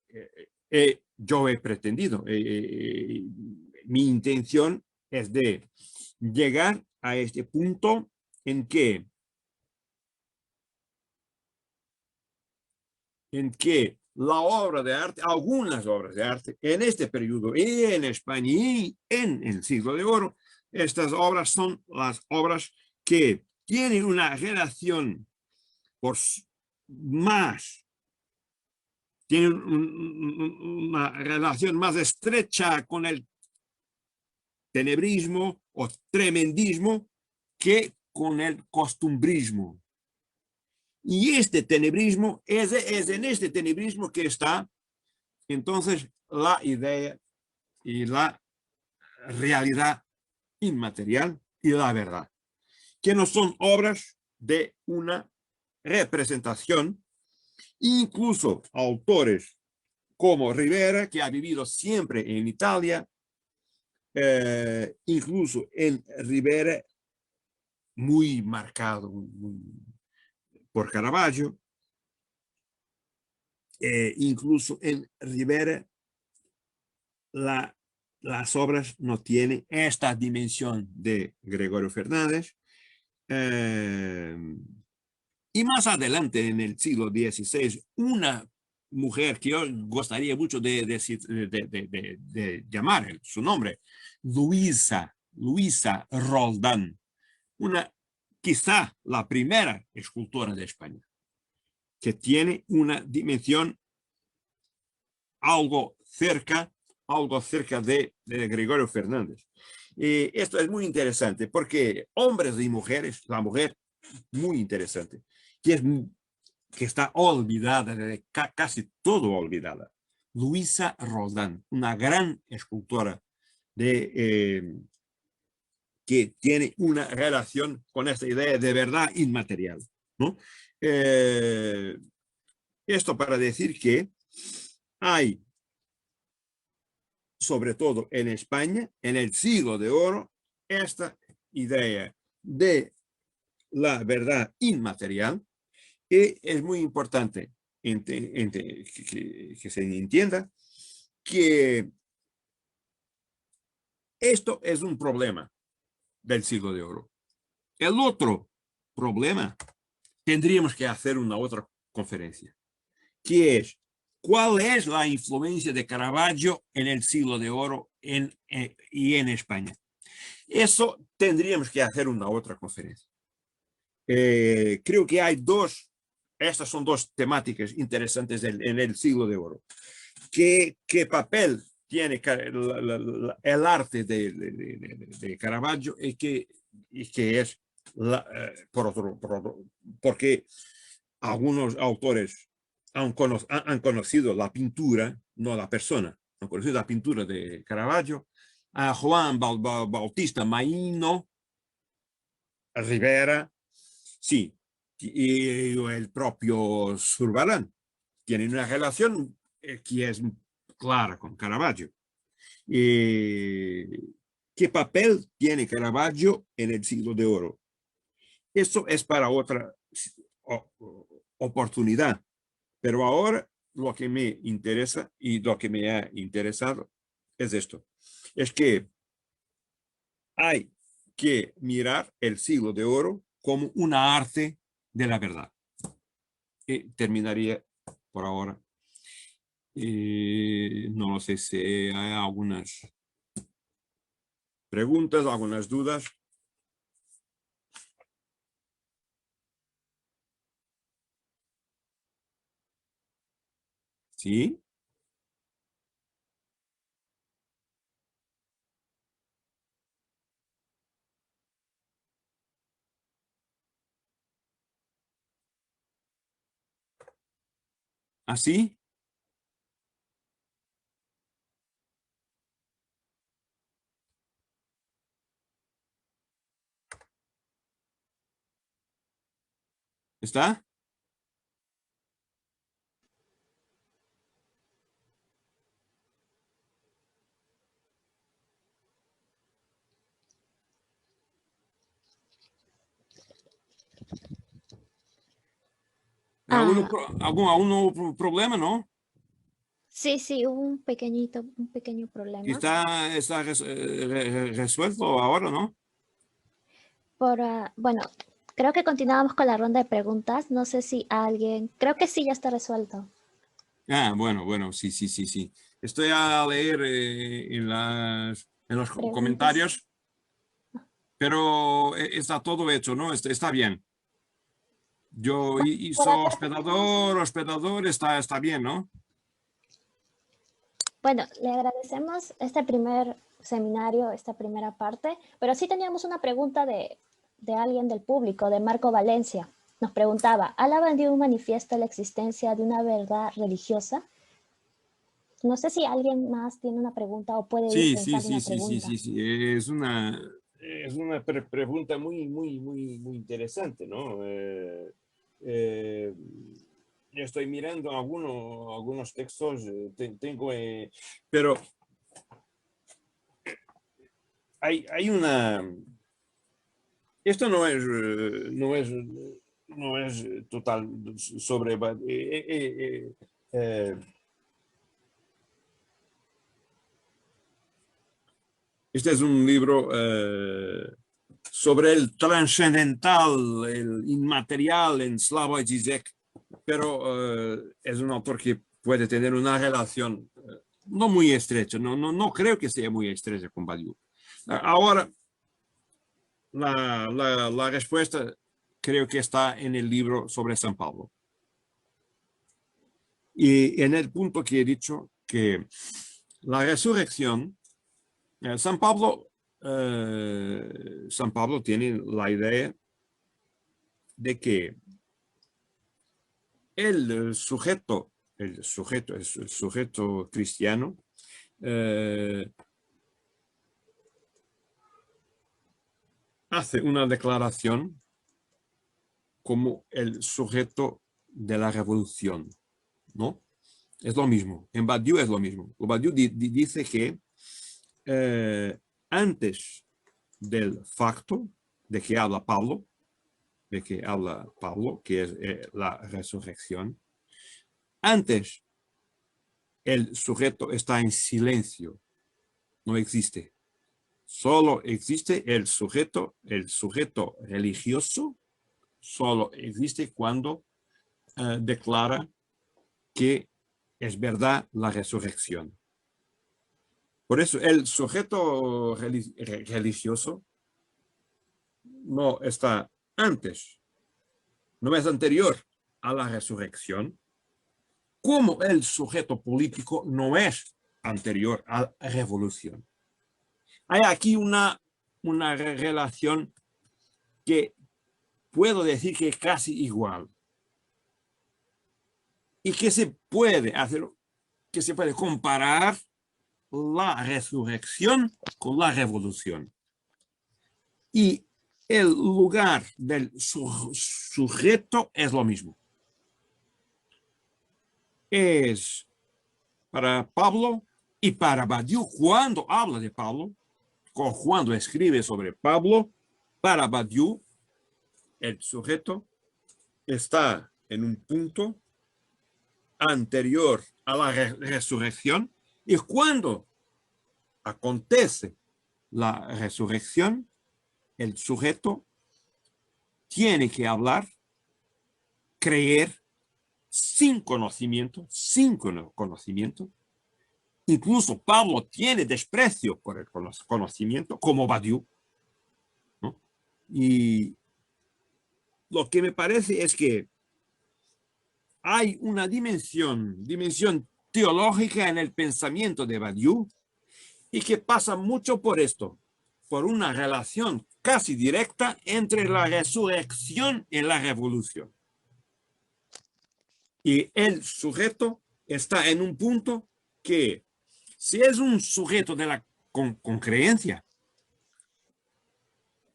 yo he pretendido. Mi intención es de llegar a este punto en que la obra de arte, algunas obras de arte, en este periodo y en España y en el siglo de oro, estas obras son las obras que tienen una relación tienen una relación más estrecha con el tenebrismo o tremendismo que con el costumbrismo. Y este tenebrismo, es en este tenebrismo que está entonces la idea y la realidad inmaterial y la verdad, que no son obras de una representación. Incluso autores como Rivera, que ha vivido siempre en Italia, incluso en Rivera muy marcado por Caravaggio, incluso en Rivera las obras no tienen esta dimensión de Gregorio Fernández. Y más adelante, en el siglo XVI, una mujer que yo gustaría mucho de llamar su nombre, Luisa Roldán, quizá la primera escultora de España, que tiene una dimensión algo cerca de Gregorio Fernández. Y esto es muy interesante porque hombres y mujeres, la mujer, muy interesante, que está olvidada, casi todo olvidada. Luisa Roldán, una gran escultora que tiene una relación con esta idea de verdad inmaterial, ¿no? Esto para decir que hay, sobre todo en España, en el siglo de oro, esta idea de la verdad inmaterial, que es muy importante que se entienda que esto es un problema del siglo de oro. El otro problema, tendríamos que hacer una otra conferencia, que es cuál es la influencia de Caravaggio en el siglo de oro y en España. Eso tendríamos que hacer una otra conferencia. Creo que hay estas son dos temáticas interesantes en el siglo de oro. ¿Qué papel tiene el arte de Caravaggio y qué es, porque algunos autores han conocido la pintura, no la persona, han conocido la pintura de Caravaggio, a Juan Bautista Maino, Rivera, sí, y el propio Zurbarán tienen una relación que es clara con Caravaggio. ¿Qué papel tiene Caravaggio en el siglo de oro? Eso es para otra oportunidad, pero ahora lo que me interesa y lo que me ha interesado es esto, es que hay que mirar el siglo de oro como una arte de la verdad. Y terminaría por ahora. No sé si hay algunas preguntas, algunas dudas. ¿Sí? ¿Así? ¿Está? Ah, ¿Algún problema, no? sí, sí, hubo un pequeño Que problema. está resuelto ahora, ¿no? Bueno, creo que continuábamos con la ronda de preguntas. No sé si alguien, creo que sí ya está resuelto. Ah, bueno, sí, sí, sí, sí. Estoy a leer en los Preguntas. comentarios, pero está todo hecho, ¿no? Está bien. Yo Por hizo acá tenemos, hospedador, está bien, ¿no? bueno, le agradecemos este primer seminario, esta primera parte, pero sí teníamos una pregunta de alguien del público, de Marco Valencia. Nos preguntaba, ¿Ala Badiou manifiesta la existencia de una verdad religiosa? No sé si alguien más tiene una pregunta o puede ir Sí, sí, pensando sí, una sí, sí, pregunta. sí, sí. Es una pregunta muy interesante, ¿no? Eh, yo estoy mirando algunos textos, tengo, pero hay una, esto no es total sobre, eh, este es un libro sobre el trascendental, el inmaterial en Slavoj Žižek, pero es un autor que puede tener una relación no muy estrecha, no creo que sea muy estrecha con Badiou. Ahora, la respuesta creo que está en el libro sobre San Pablo. Y en el punto que he dicho que la resurrección, San Pablo tiene la idea de que el sujeto cristiano, eh, hace una declaración como el sujeto de la revolución, ¿no? Es lo mismo, en Badiou es lo mismo. Badiou dice que antes del facto de que habla Pablo, que es la resurrección, antes el sujeto está en silencio, no existe. Solo existe el sujeto religioso, solo existe cuando declara que es verdad la resurrección. Por eso el sujeto religioso no está antes, no es anterior a la resurrección, como el sujeto político no es anterior a la revolución. Hay aquí una relación que puedo decir que es casi igual y que se puede hacer, que se puede comparar la resurrección con la revolución. Y el lugar del sujeto es lo mismo. Es para Pablo y para Badiou, cuando habla de Pablo, o cuando escribe sobre Pablo, para Badiou, el sujeto está en un punto anterior a la resurrección y cuando acontece la resurrección, el sujeto tiene que hablar, creer sin conocimiento. Incluso Pablo tiene desprecio por el conocimiento, como Badiou, ¿no? Y lo que me parece es que hay una dimensión teológica en el pensamiento de Badiou y que pasa mucho por esto, por una relación casi directa entre la resurrección y la revolución. Y el sujeto está en un punto que, si es un sujeto de la con creencia,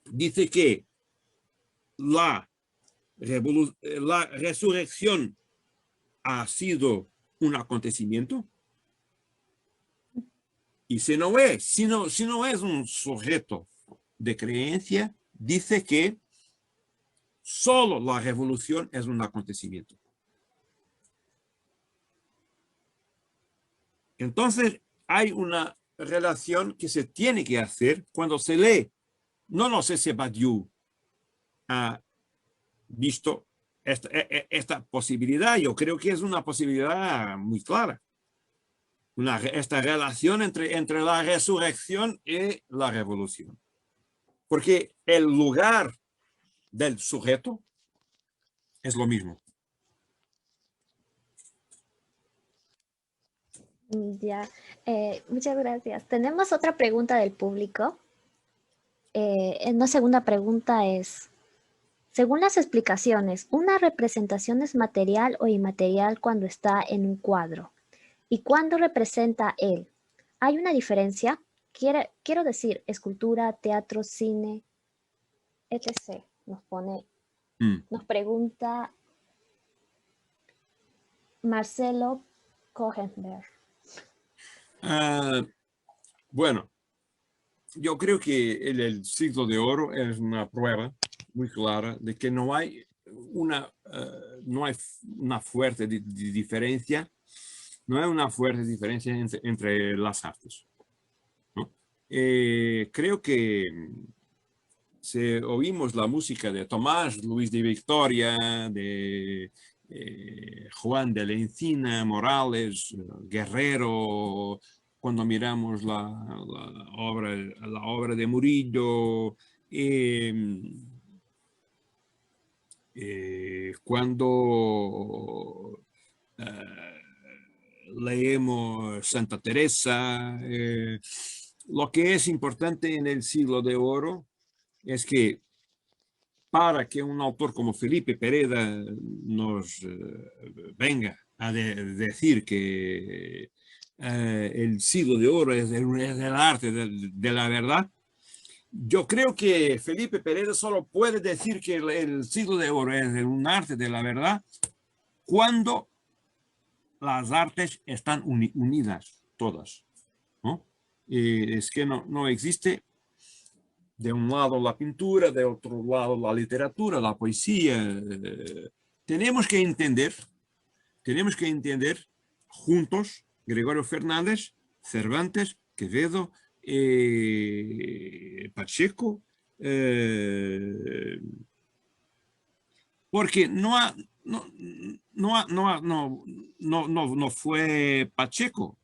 dice que la, la resurrección ha sido un acontecimiento. Y si no es un sujeto de creencia, dice que solo la revolución es un acontecimiento. Entonces, hay una relación que se tiene que hacer cuando se lee. No sé si Badiou ha visto esta posibilidad. Yo creo que es una posibilidad muy clara. Esta relación entre la resurrección y la revolución. Porque el lugar del sujeto es lo mismo. Ya, muchas gracias. Tenemos otra pregunta del público. Una segunda pregunta es, según las explicaciones, ¿una representación es material o inmaterial cuando está en un cuadro? ¿Y cuándo representa él? ¿Hay una diferencia? Quiero decir, escultura, teatro, cine, etc. Nos pregunta Marcelo Kogenberg. Bueno, yo creo que el siglo de oro es una prueba muy clara de que no hay una fuerte diferencia, no hay una fuerte diferencia entre las artes, ¿no? Creo que si oímos la música de Tomás, Luis de Victoria, de Juan de la Encina, Morales, Guerrero, cuando miramos la obra de Murillo, cuando leemos Santa Teresa, lo que es importante en el siglo de oro es que para que un autor como Felipe Pereda nos venga a decir que el siglo de oro es el arte de la verdad, yo creo que Felipe Pereda solo puede decir que el siglo de oro es un arte de la verdad cuando las artes están unidas todas, ¿no? Es que no existe de un lado la pintura, de otro lado la literatura, la poesía. Tenemos que entender juntos Gregorio Fernández, Cervantes, Quevedo, Pacheco, porque no fue Pacheco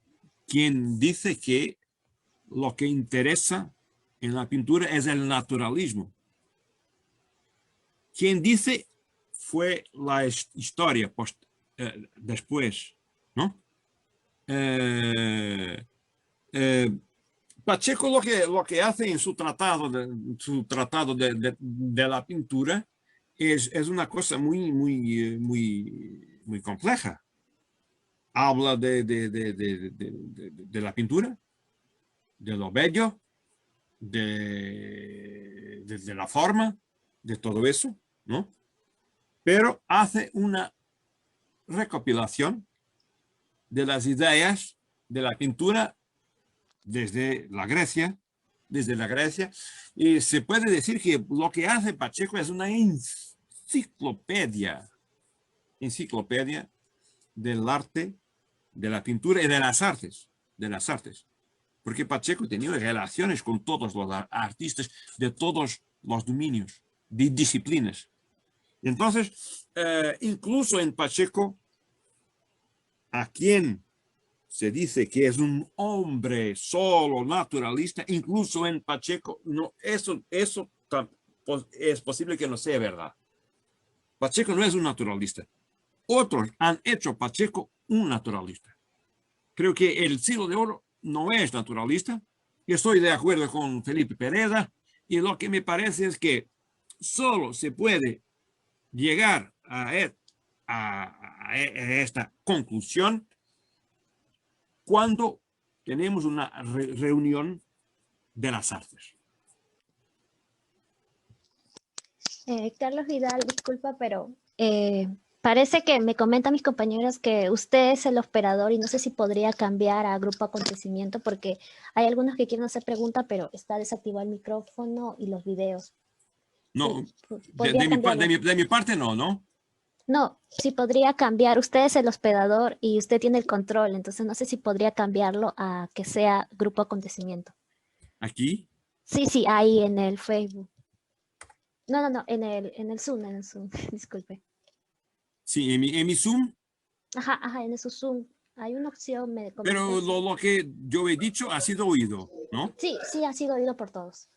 quien dice que lo que interesa en la pintura es el naturalismo. Quien dice fue la historia después, ¿no? Pacheco lo que hace en su tratado de la pintura es una cosa muy compleja. Habla de la pintura, de lo bello, de la forma, de todo eso, ¿no? Pero hace una recopilación de las ideas de la pintura desde la Grecia, y se puede decir que lo que hace Pacheco es una enciclopedia del arte, de la pintura y de las artes, porque Pacheco tenía relaciones con todos los artistas de todos los dominios, de disciplinas. Entonces, incluso en Pacheco, a quien se dice que es un hombre solo naturalista, incluso en Pacheco, no, eso es posible que no sea verdad. Pacheco no es un naturalista. Otros han hecho Pacheco un naturalista. Creo que el siglo de oro no es naturalista. Yo estoy de acuerdo con Felipe Pereda y lo que me parece es que solo se puede llegar a esta conclusión cuando tenemos una reunión de las artes. Carlos Vidal, disculpa, pero parece que me comentan mis compañeros que usted es el operador y no sé si podría cambiar a grupo acontecimiento porque hay algunos que quieren hacer preguntas, pero está desactivado el micrófono y los videos. No, Sí, de mi parte no, ¿no? No, si podría cambiar. Usted es el hospedador y usted tiene el control, entonces no sé si podría cambiarlo a que sea grupo acontecimiento. Aquí, Sí, sí, ahí en el Facebook. No, no, no, en el Zoom, disculpe. sí, en mi Zoom, Ajá, ajá, en su Zoom. Hay una opción, me comentó. pero lo que yo he dicho ha sido oído, ¿no? Sí, sí, ha sido oído por todos.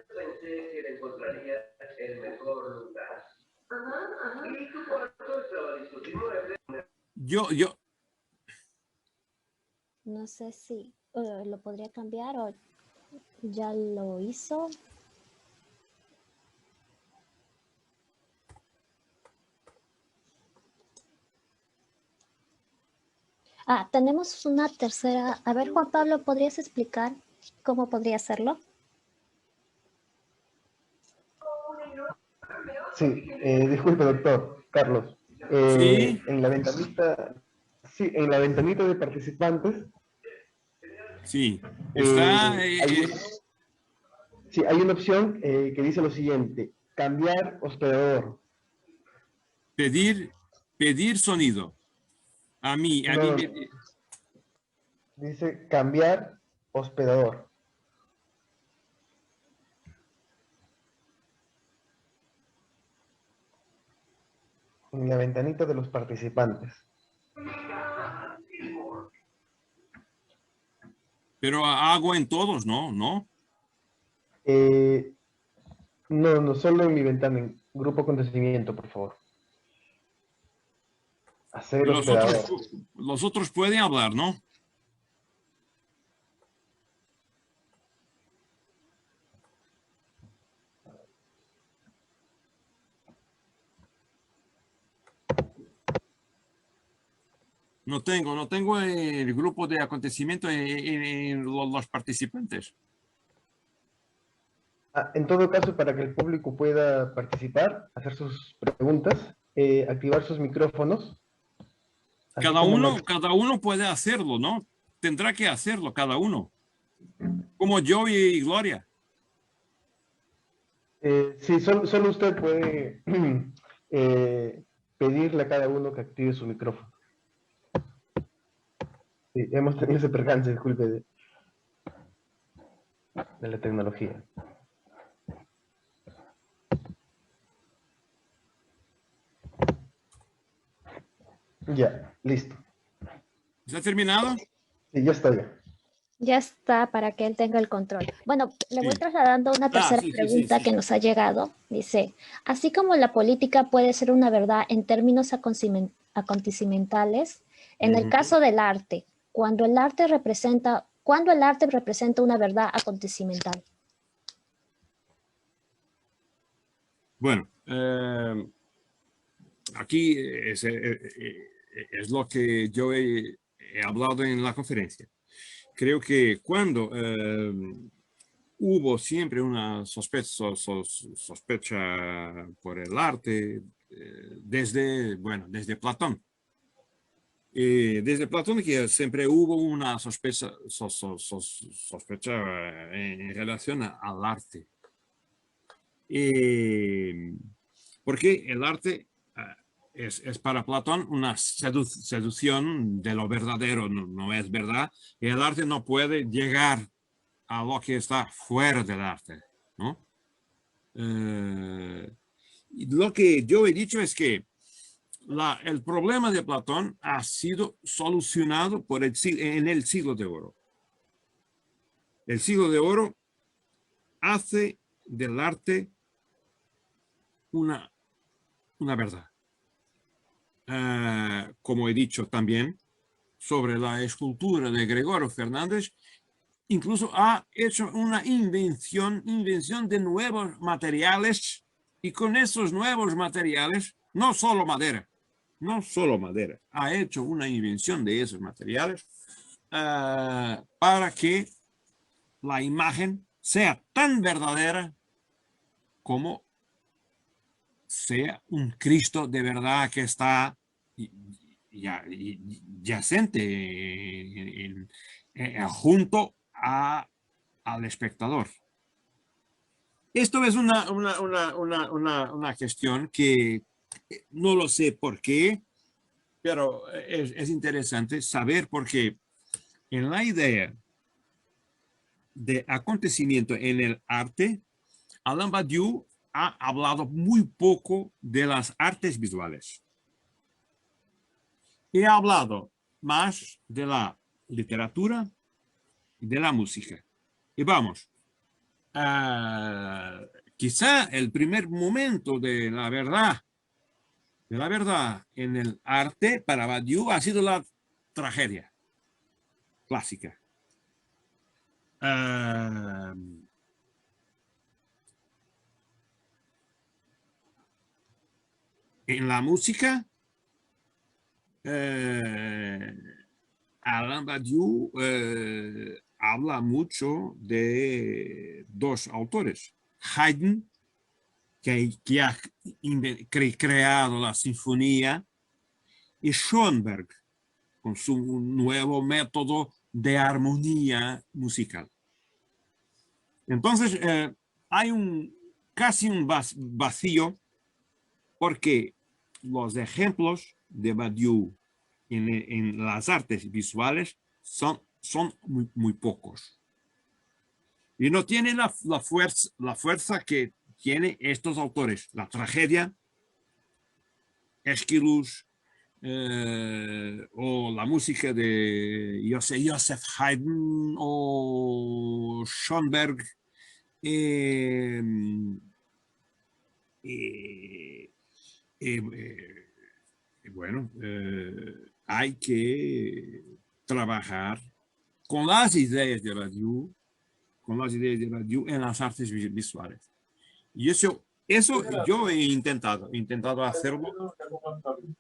Pensé que le encontraría el mejor lugar. Ajá, ajá. Y tu cuarto estaba disponible. Yo, No sé si lo podría cambiar o ya lo hizo. Ah, tenemos una tercera. A ver, Juan Pablo, ¿podrías explicar cómo podría hacerlo? Sí, disculpe, doctor Carlos. sí, En la ventanita, sí, en la ventanita de participantes, sí, eh, está hay, sí, hay una opción que dice lo siguiente: cambiar hospedador. pedir sonido. A No, mí no, no, dice cambiar hospedador. En la ventanita de los participantes. pero hago en todos, ¿no? ¿No? Eh, no, no, solo en mi ventana, en grupo acontecimiento, por favor. Hacer hospedador. Los otros pueden hablar, ¿no? No tengo el grupo de acontecimiento en los participantes. Ah, en todo caso, para que el público pueda participar, hacer sus preguntas, activar sus micrófonos, así como Cada uno puede hacerlo, ¿no? Tendrá que hacerlo cada uno, como yo y Gloria. sí, solo usted puede pedirle a cada uno que active su micrófono. Sí, hemos tenido ese percance, disculpe, de la tecnología. Ya, listo. ¿Está terminado? Sí, ya está ya. Ya está para que él tenga el control. Bueno, le voy Sí. trasladando una Ah, tercera pregunta que nos ha llegado. Dice, así como la política puede ser una verdad en términos acontecimentales, en el Ujú. caso del arte, cuando cuando el arte representa una verdad acontecimental. Bueno, aquí es lo que yo he hablado en la conferencia. Creo que cuando hubo siempre una sospecha por el arte desde Platón. Desde Platón que siempre hubo una sospecha en relación al arte. Porque el arte es para Platón una seducción de lo verdadero, no es verdad. Y el arte no puede llegar a lo que está fuera del arte, ¿no? Y lo que yo he dicho es que el problema de Platón ha sido solucionado en el siglo de oro. El siglo de oro hace del arte una, una verdad. Como he dicho también, sobre la escultura de Gregorio Fernández, incluso ha hecho una invención de nuevos materiales y con esos nuevos materiales, no solo madera, ha hecho una invención de esos materiales para que la imagen sea tan verdadera como sea un Cristo de verdad que está yacente junto al espectador. Esto es una cuestión que no lo sé por qué, pero es interesante saber porque en la idea de acontecimiento en el arte, Alain Badiou ha hablado muy poco de las artes visuales. Y ha hablado más de la literatura y de la música. Y vamos, quizá el primer momento de la verdad en el arte para Badiou ha sido la tragedia clásica. En la música, Alain Badiou habla mucho de dos autores. Haydn, que ha creado la sinfonía, y Schoenberg, con su nuevo método de armonía musical. Entonces, hay casi un vacío porque los ejemplos de Badiou en las artes visuales son muy pocos. Y no tienen la fuerza que tienen estos autores. La tragedia, Aeschylus, o la música de Joseph Haydn o Schoenberg. Bueno, hay que trabajar con las ideas de Badiou, en las artes visuales. Y eso yo he intentado hacerlo.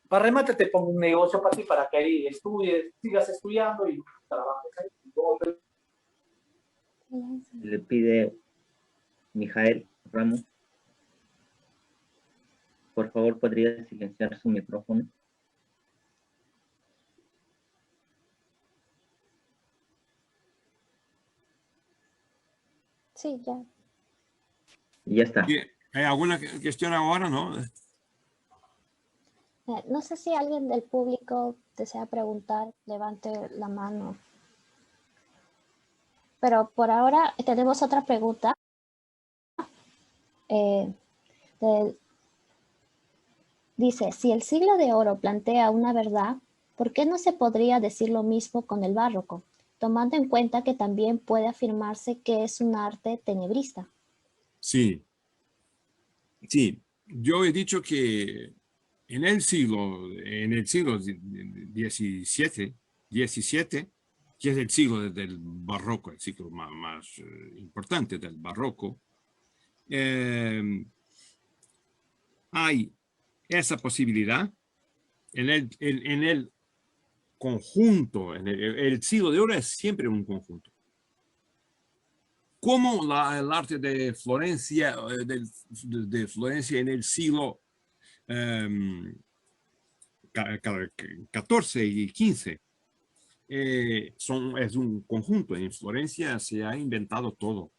Para remate te pongo un negocio para ti, para que ahí estudies, sigas estudiando y trabajes ahí. Le pide Mijael Ramos. Por favor, ¿podría silenciar su micrófono? Sí, ya. Ya está. ¿Hay alguna cuestión ahora, no? No sé si alguien del público desea preguntar, levante la mano. Pero por ahora tenemos otra pregunta. Dice, si el siglo de oro plantea una verdad, ¿por qué no se podría decir lo mismo con el barroco, tomando en cuenta que también puede afirmarse que es un arte tenebrista? Sí. Yo he dicho que en el siglo XVII, que es el siglo del barroco, el siglo más importante del barroco, hay esa posibilidad en el conjunto. El siglo de oro es siempre un conjunto. Como el arte de Florencia, de Florencia en el siglo XIV y XV, es un conjunto. En Florencia se ha inventado todo.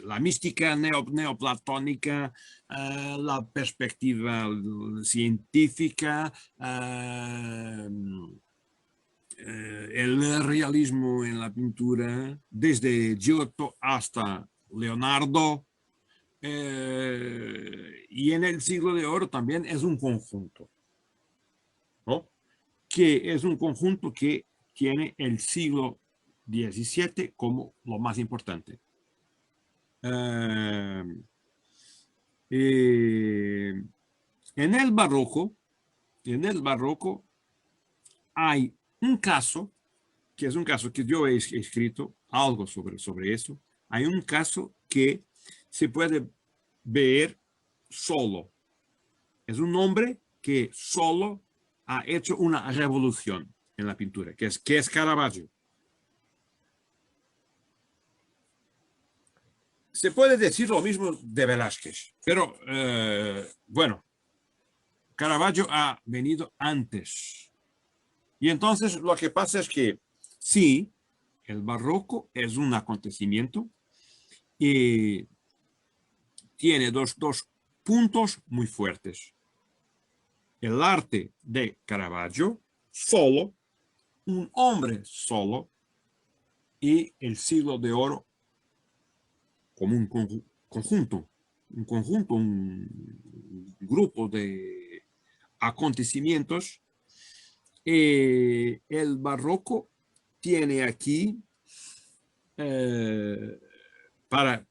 La mística neoplatónica, la perspectiva científica, el realismo en la pintura, desde Giotto hasta Leonardo, y en el siglo de oro también es un conjunto, ¿no? Que es un conjunto que tiene el siglo XVII como lo más importante. En el barroco hay un caso, que es un caso que yo he escrito algo sobre eso. Hay un caso que se puede ver solo. Es un hombre que solo ha hecho una revolución en la pintura, que es Caravaggio. Se puede decir lo mismo de Velázquez, pero bueno, Caravaggio ha venido antes. Y entonces lo que pasa es que sí, el barroco es un acontecimiento y tiene dos puntos muy fuertes. El arte de Caravaggio, solo, un hombre solo, y el siglo de oro como un conjunto, un grupo de acontecimientos. El barroco tiene aquí, para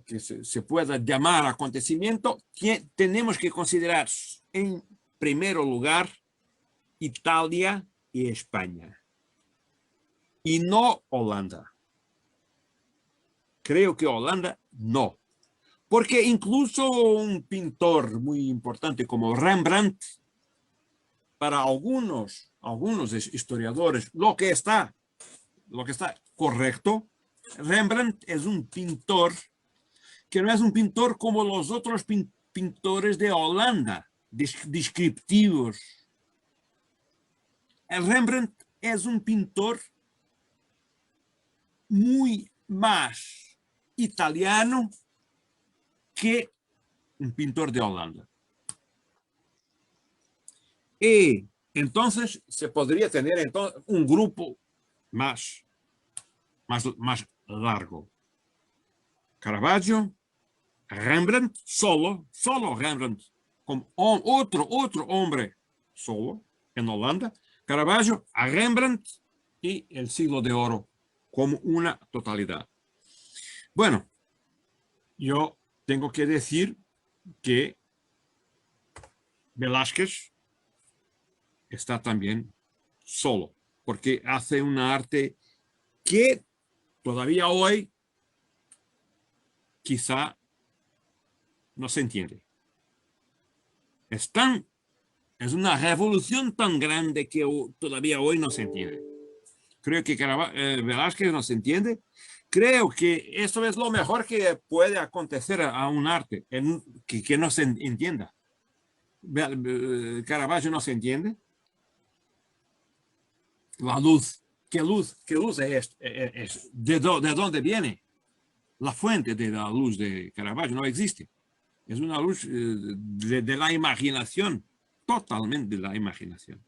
que se pueda llamar acontecimiento, tenemos que considerar en primer lugar Italia y España, y no Holanda. Creo que Holanda no, porque incluso un pintor muy importante como Rembrandt, para algunos historiadores, lo que está correcto, Rembrandt es un pintor que no es un pintor como los otros pintores de Holanda, descriptivos. Rembrandt es un pintor muy más italiano que un pintor de Holanda. Y entonces se podría tener un grupo más largo. Caravaggio, Rembrandt, solo Rembrandt, como otro hombre solo en Holanda, Caravaggio, a Rembrandt y el siglo de oro como una totalidad. Bueno, yo tengo que decir que Velázquez está también solo, porque hace un arte que todavía hoy quizá no se entiende. Es una revolución tan grande que todavía hoy no se entiende. Creo que Velázquez no se entiende. Creo que esto es lo mejor que puede acontecer a un arte, que no se entienda. Caravaggio no se entiende. La luz, ¿qué luz es? ¿De dónde viene? La fuente de la luz de Caravaggio no existe. Es una luz de la imaginación, totalmente de la imaginación.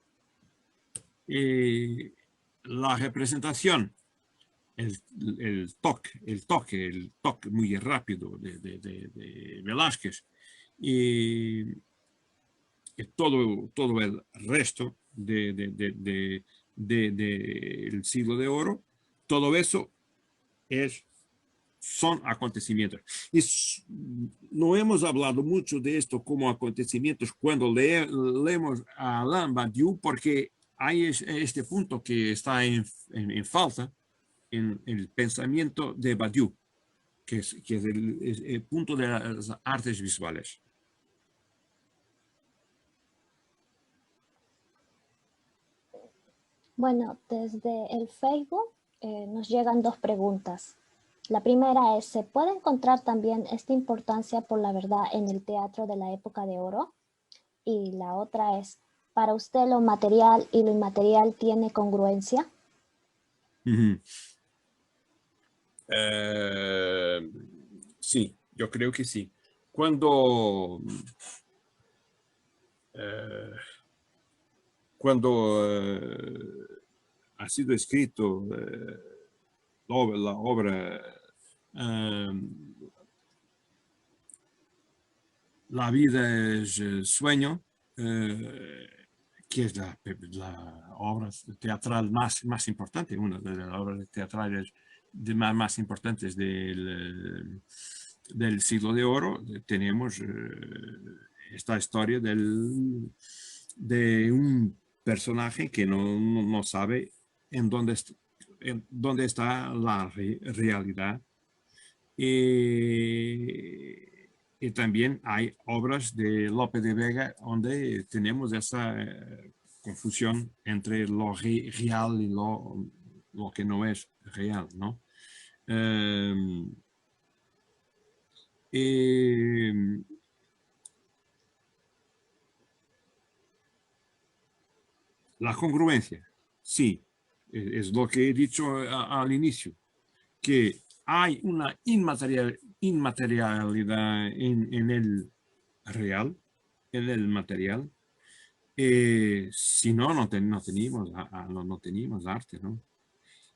La representación, el toque muy rápido de Velázquez y todo el resto del siglo de oro, todo eso son acontecimientos. Y no hemos hablado mucho de esto como acontecimientos cuando leemos a Alain Badiou, porque hay este punto que está en falta en el pensamiento de Badiou, que es el punto de las artes visuales. Bueno, desde el Facebook nos llegan dos preguntas. La primera es, ¿se puede encontrar también esta importancia por la verdad en el teatro de la época de oro? Y la otra es, ¿para usted lo material y lo inmaterial tiene congruencia? Sí, yo creo que sí. Cuando ha sido escrito la obra La vida es sueño, que es la obra teatral más importante, una de las obras teatrales más importantes del siglo de oro. Tenemos esta historia de un personaje que no sabe en dónde está la realidad. Y también hay obras de Lope de Vega donde tenemos esa confusión entre lo real y lo que no es real, ¿no? La congruencia, sí, es lo que he dicho al inicio, que hay una inmaterialidad en el real, en el material. Si no, no teníamos arte, ¿no?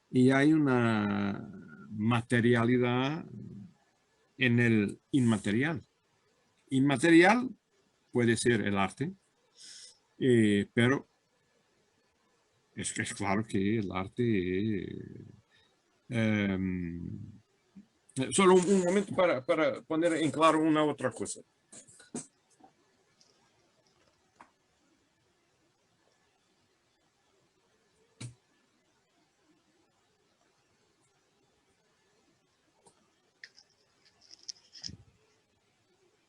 Y hay una materialidad en el inmaterial. Inmaterial puede ser el arte, pero es claro que el arte... solo un momento para poner en claro una otra cosa.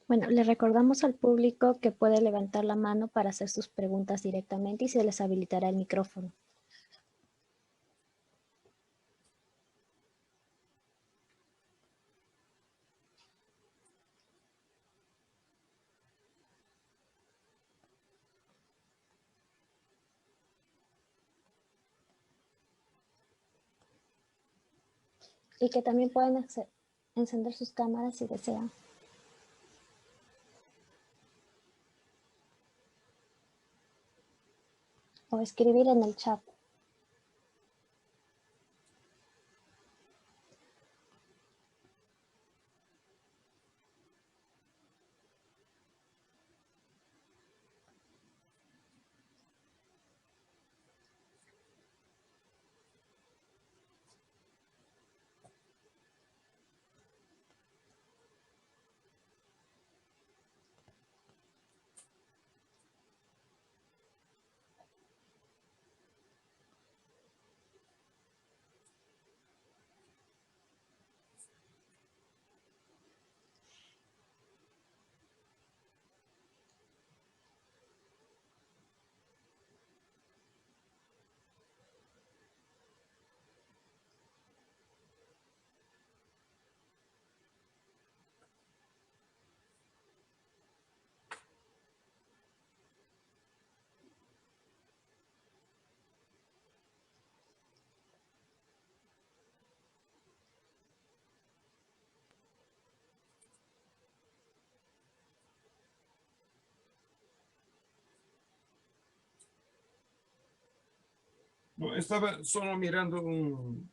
Bueno, le recordamos al público que puede levantar la mano para hacer sus preguntas directamente y se les habilitará el micrófono. Y que también pueden encender sus cámaras si desean. O escribir en el chat. No, estaba solo mirando un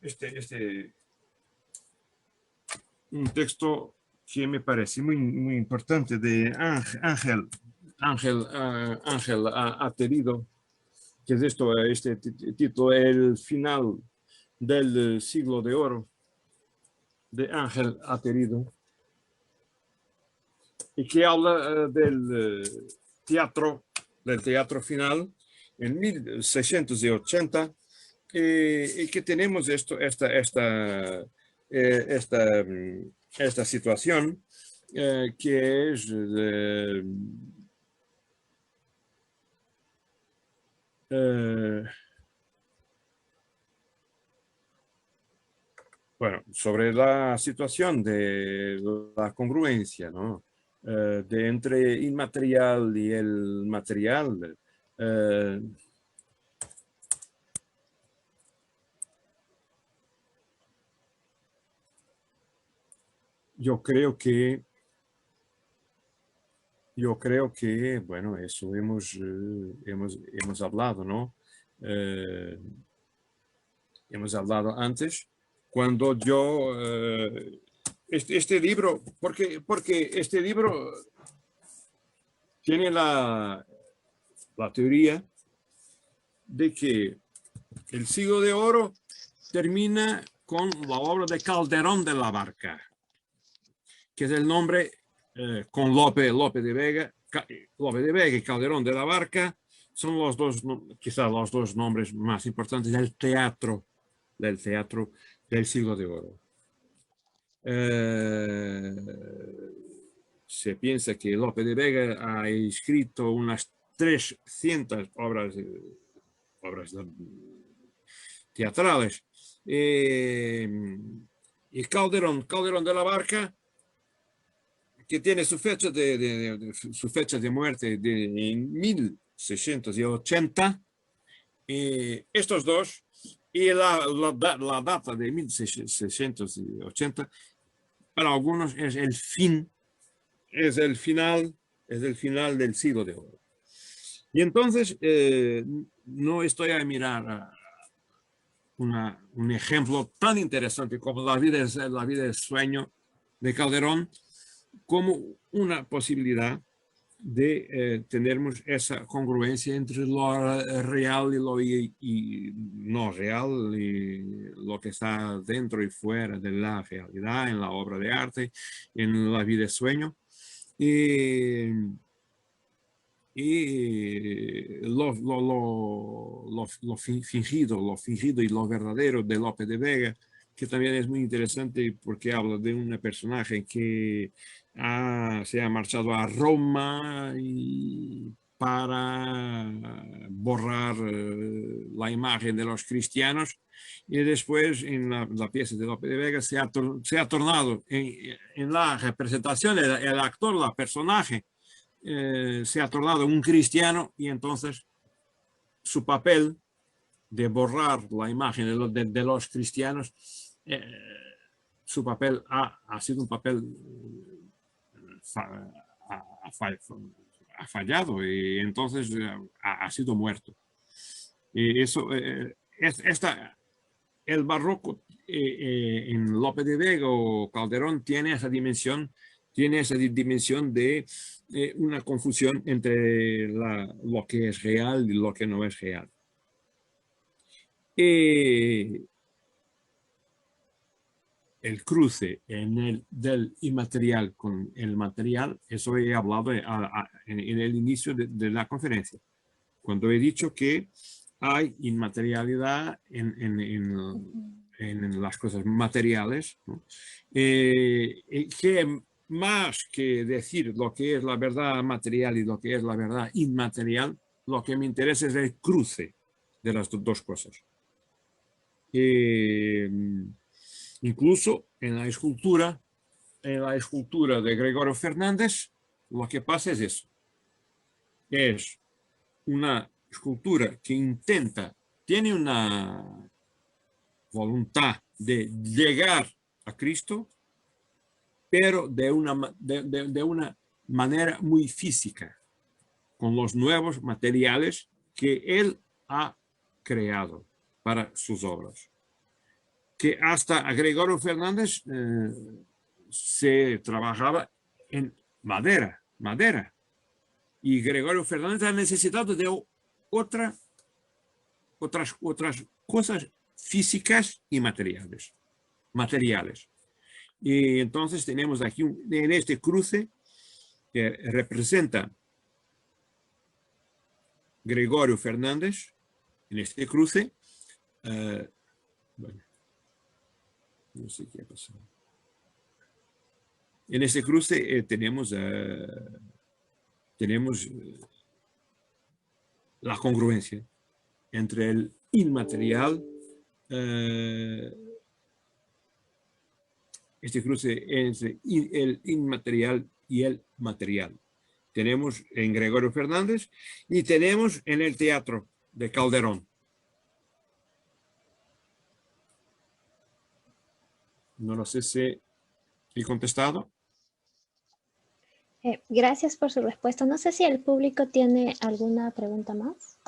texto que me parece muy importante de Ángel Atterido, que es este título, El final del siglo de oro, de Ángel Atterido, y que habla del teatro final en 1680, y que tenemos esta situación que es bueno, sobre la situación de la congruencia, ¿no? De entre inmaterial y el material. Yo creo que, bueno, eso hemos hablado, ¿no? Hemos hablado antes, cuando yo, este libro, porque este libro tiene la teoría de que el siglo de oro termina con la obra de Calderón de la Barca, que es el nombre con Lope de Vega y Calderón de la Barca, son los dos, quizás los dos nombres más importantes del teatro del siglo de oro. Se piensa que Lope de Vega ha escrito unas 300 obras teatrales. Y Calderón de la Barca, que tiene su fecha de muerte en 1680, estos dos, y la data de 1680 para algunos es el fin, es el final del siglo de oro. Y entonces no estoy a mirar un ejemplo tan interesante como la vida es sueño de Calderón como una posibilidad de tener esa congruencia entre lo real y no real, y lo que está dentro y fuera de la realidad, en la obra de arte, en la vida de sueño. Y lo fingido y lo verdadero de Lope de Vega, que también es muy interesante porque habla de un personaje que se ha marchado a Roma para borrar la imagen de los cristianos, y después en la pieza de Lope de Vega se ha tornado en la representación, el actor, la personaje, se ha tornado un cristiano, y entonces su papel de borrar la imagen de los cristianos, su papel ha sido un papel ha fallado, y entonces ha sido muerto. Y eso, el barroco en Lope de Vega o Calderón tiene esa dimensión de una confusión entre lo que es real y lo que no es real. El cruce del inmaterial con el material, eso he hablado en el inicio de la conferencia, cuando he dicho que hay inmaterialidad en las cosas materiales, ¿no? Que más que decir lo que es la verdad material y lo que es la verdad inmaterial, lo que me interesa es el cruce de las dos cosas. Incluso en la escultura de Gregorio Fernández, lo que pasa es eso. Es una escultura que tiene una voluntad de llegar a Cristo, pero de una manera muy física, con los nuevos materiales que él ha creado para sus obras. Que hasta a Gregorio Fernández se trabajaba en madera. Y Gregorio Fernández ha necesitado de otras cosas físicas y materiales. Y entonces tenemos aquí en este cruce que representa Gregorio Fernández, en este cruce, bueno, no sé qué ha pasado. En este cruce tenemos la congruencia entre el inmaterial, este cruce entre el inmaterial y el material. Tenemos en Gregorio Fernández y tenemos en el teatro de Calderón. No lo sé si he contestado. Gracias por su respuesta. No sé si el público tiene alguna pregunta más.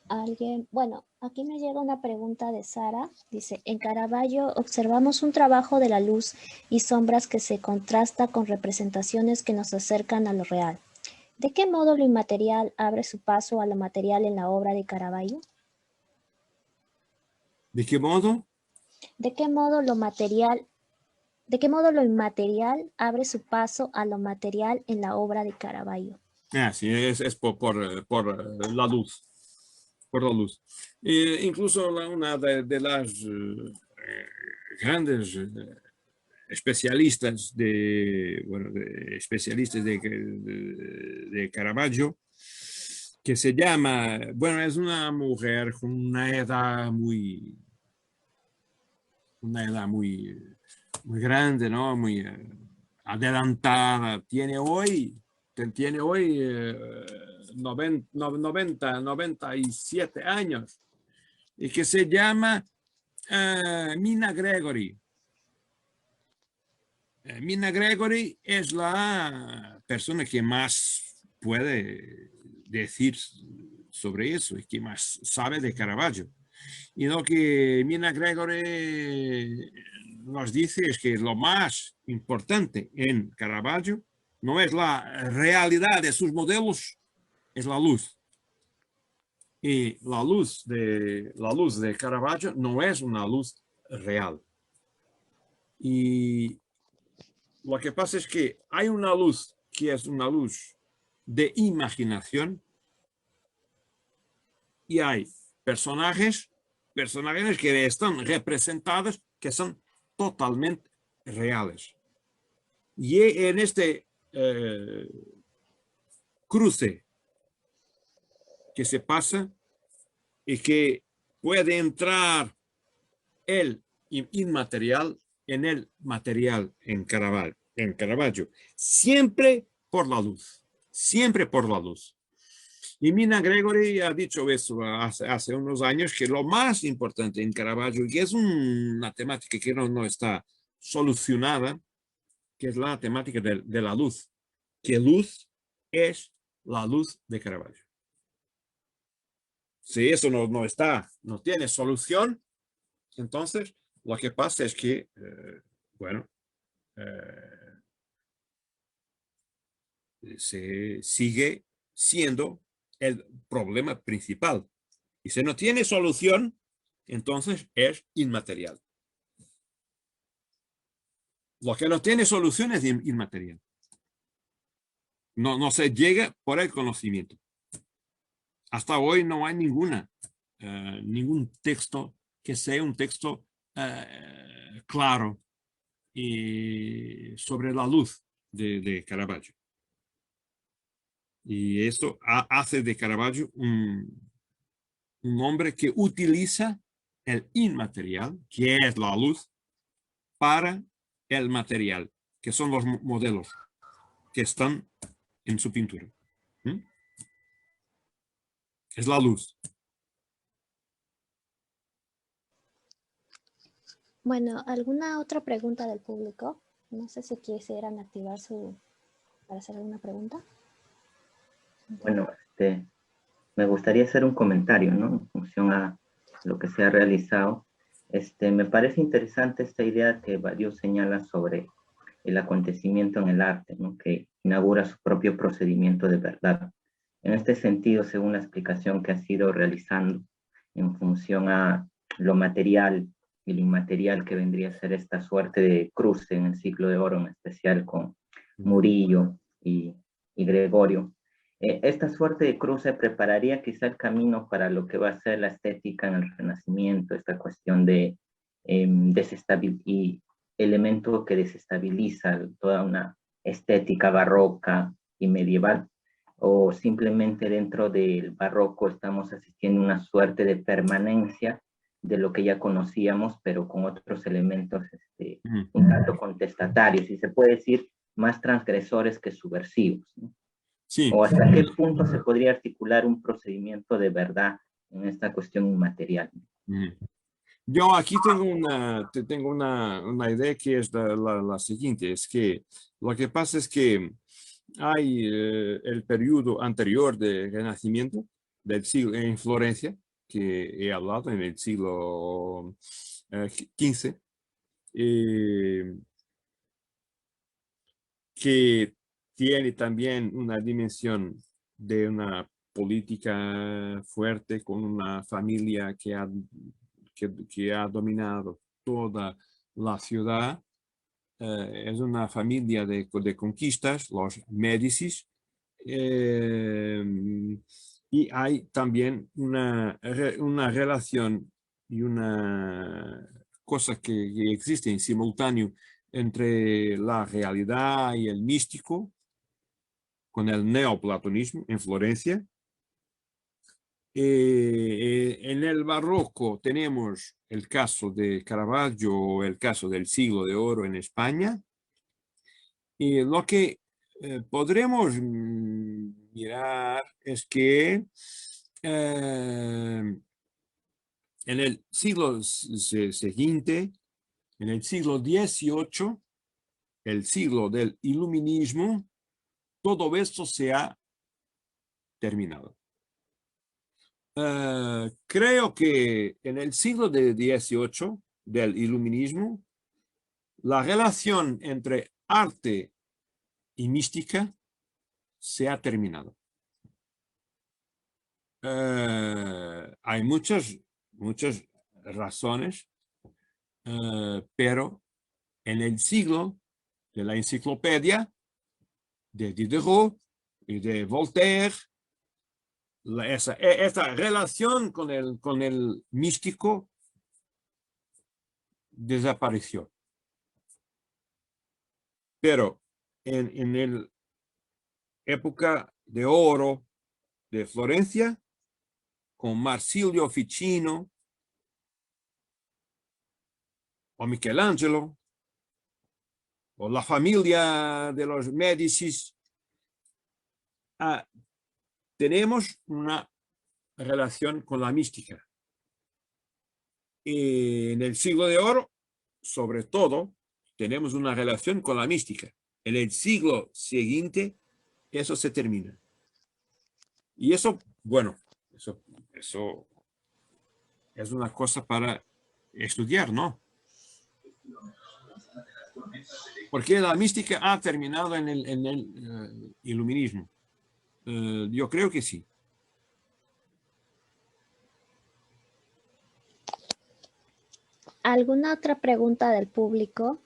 ¿Alguien? Bueno, aquí me llega una pregunta de Sara. Dice, en Caravaggio observamos un trabajo de la luz y sombras que se contrasta con representaciones que nos acercan a lo real. ¿De qué modo lo inmaterial abre su paso a lo material en la obra de Caravaggio? ¿De qué modo? ¿De qué modo lo inmaterial abre su paso a lo material en la obra de Caravaggio? Sí, es por la luz. Por la luz. Incluso una de las grandes especialistas de Caravaggio, que se llama, bueno, es una mujer con una edad muy grande, ¿no? Muy adelantada. Tiene hoy 97 años, y que se llama Mina Gregory. Mina Gregory es la persona que más puede decir sobre eso y que más sabe de Caravaggio. Y lo que Mina Gregory nos dice es que lo más importante en Caravaggio no es la realidad de sus modelos, es la luz. Y la luz de Caravaggio no es una luz real. Y lo que pasa es que hay una luz que es una luz de imaginación y hay personajes que están representados que son totalmente reales. Y en este cruce que se pasa y que puede entrar el inmaterial en el material en Caravaggio, siempre por la luz, siempre por la luz. Y Mina Gregory ha dicho eso hace unos años, que lo más importante en Caravaggio, y es una temática que no está solucionada, que es la temática de la luz, que luz es la luz de Caravaggio. Si eso no tiene solución, entonces lo que pasa es que, se sigue siendo el problema principal. Y si no tiene solución, entonces es inmaterial. Lo que no tiene solución es inmaterial. No se llega por el conocimiento. Hasta hoy no hay ningún texto que sea un texto claro y sobre la luz de Caravaggio. Y eso hace de Caravaggio un hombre que utiliza el inmaterial, que es la luz, para el material, que son los modelos que están en su pintura. Es la luz. Bueno, ¿alguna otra pregunta del público? No sé si quisieran activar para hacer alguna pregunta. Bueno, me gustaría hacer un comentario, ¿no? En función a lo que se ha realizado. Me parece interesante esta idea que varios señalan sobre el acontecimiento en el arte, ¿no? Que inaugura su propio procedimiento de verdad. En este sentido, según la explicación que ha sido realizando en función a lo material y lo inmaterial que vendría a ser esta suerte de cruce en el siglo de oro, en especial con Murillo y Gregorio, esta suerte de cruce prepararía quizá el camino para lo que va a ser la estética en el Renacimiento, esta cuestión de y elemento que desestabiliza toda una estética barroca y medieval, o simplemente dentro del barroco estamos asistiendo a una suerte de permanencia de lo que ya conocíamos, pero con otros elementos un tanto contestatarios, y se puede decir más transgresores que subversivos, ¿no? Sí. ¿O hasta qué punto se podría articular un procedimiento de verdad en esta cuestión inmaterial? Yo aquí tengo una idea que es la siguiente, es que lo que pasa es que hay el periodo anterior del Renacimiento del siglo en Florencia, que he hablado en el siglo XV, que tiene también una dimensión de una política fuerte con una familia que ha dominado toda la ciudad. Es una familia de conquistas, los Médicis, y hay también una relación y una cosa que existe en simultáneo entre la realidad y el místico, con el neoplatonismo en Florencia. En el barroco tenemos el caso de Caravaggio, el caso del siglo de oro en España. Y lo que podremos mirar es que en el siglo siguiente, en el siglo XVIII, el siglo del iluminismo, todo esto se ha terminado. Creo que en el siglo XVIII del iluminismo, la relación entre arte y mística se ha terminado. Hay muchas razones, pero en el siglo de la enciclopedia de Diderot y de Voltaire, esa relación con el místico desapareció. Pero en la época de oro de Florencia, con Marsilio Ficino o Michelangelo, o la familia de los Médicis, tenemos una relación con la mística. Y en el siglo de oro, sobre todo, tenemos una relación con la mística. En el siglo siguiente, eso se termina. Y eso, bueno, eso es una cosa para estudiar, ¿no? Porque la mística ha terminado en el iluminismo. Yo creo que sí. ¿Alguna otra pregunta del público?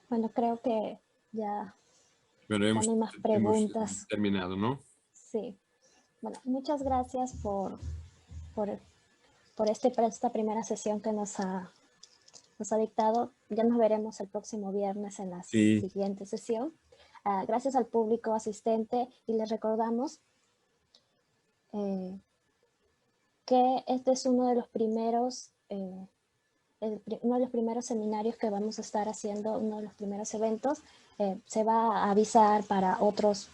Bueno, creo que ya Pero no hay más preguntas. hemos terminado, ¿no? Sí. Bueno, muchas gracias por esta primera sesión que nos ha dictado. Ya nos veremos el próximo viernes en la siguiente sesión. Gracias al público asistente y les recordamos que este es uno de los primeros seminarios que vamos a estar haciendo, uno de los primeros eventos. Se va a avisar para otros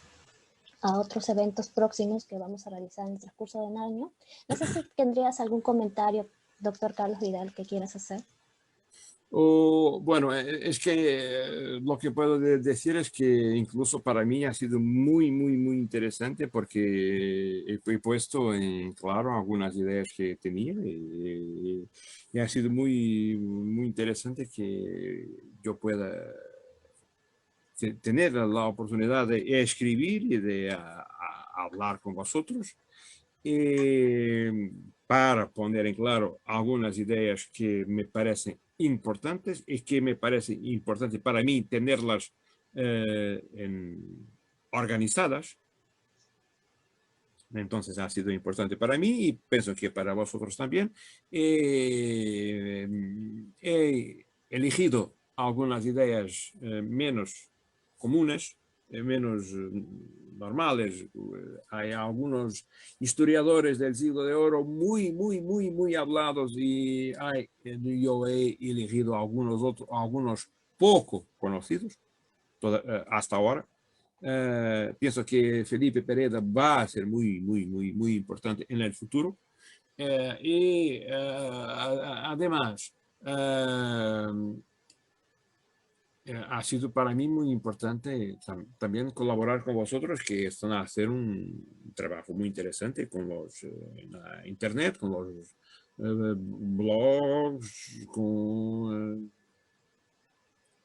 eventos próximos que vamos a realizar en el transcurso del año. No sé si tendrías algún comentario, doctor Carlos Vidal, que quieras hacer. Bueno, es que lo que puedo decir es que incluso para mí ha sido muy interesante porque he puesto en claro algunas ideas que tenía y ha sido muy interesante que yo pueda tener la oportunidad de escribir y de hablar con vosotros para poner en claro algunas ideas que me parecen importantes y que me parece importante para mí tenerlas organizadas. Entonces ha sido importante para mí y pienso que para vosotros también. He elegido algunas ideas menos comunes, menos normales. Hay algunos historiadores del siglo de oro muy hablados y yo he elegido algunos poco conocidos hasta ahora. Pienso que Felipe Pereda va a ser muy importante en el futuro. Y además, ha sido para mí muy importante también colaborar con vosotros, que están a hacer un trabajo muy interesante con los internet, con los blogs, con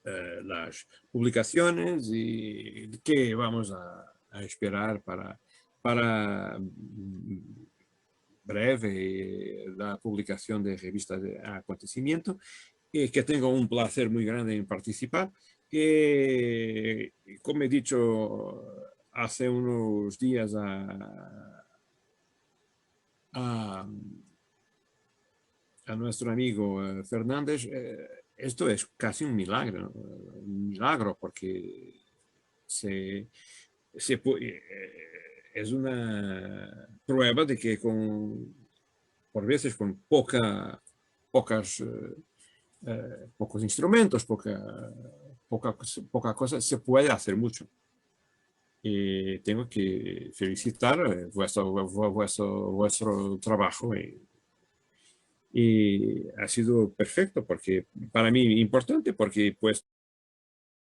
las publicaciones y que vamos a esperar para breve la publicación de revistas de acontecimiento. Que tengo un placer muy grande en participar. Como he dicho hace unos días a nuestro amigo Fernández, esto es casi un milagro porque es una prueba de que por veces con pocas pocos instrumentos, poca cosa, se puede hacer mucho. Y tengo que felicitar vuestro trabajo y ha sido perfecto, porque para mí importante, porque pues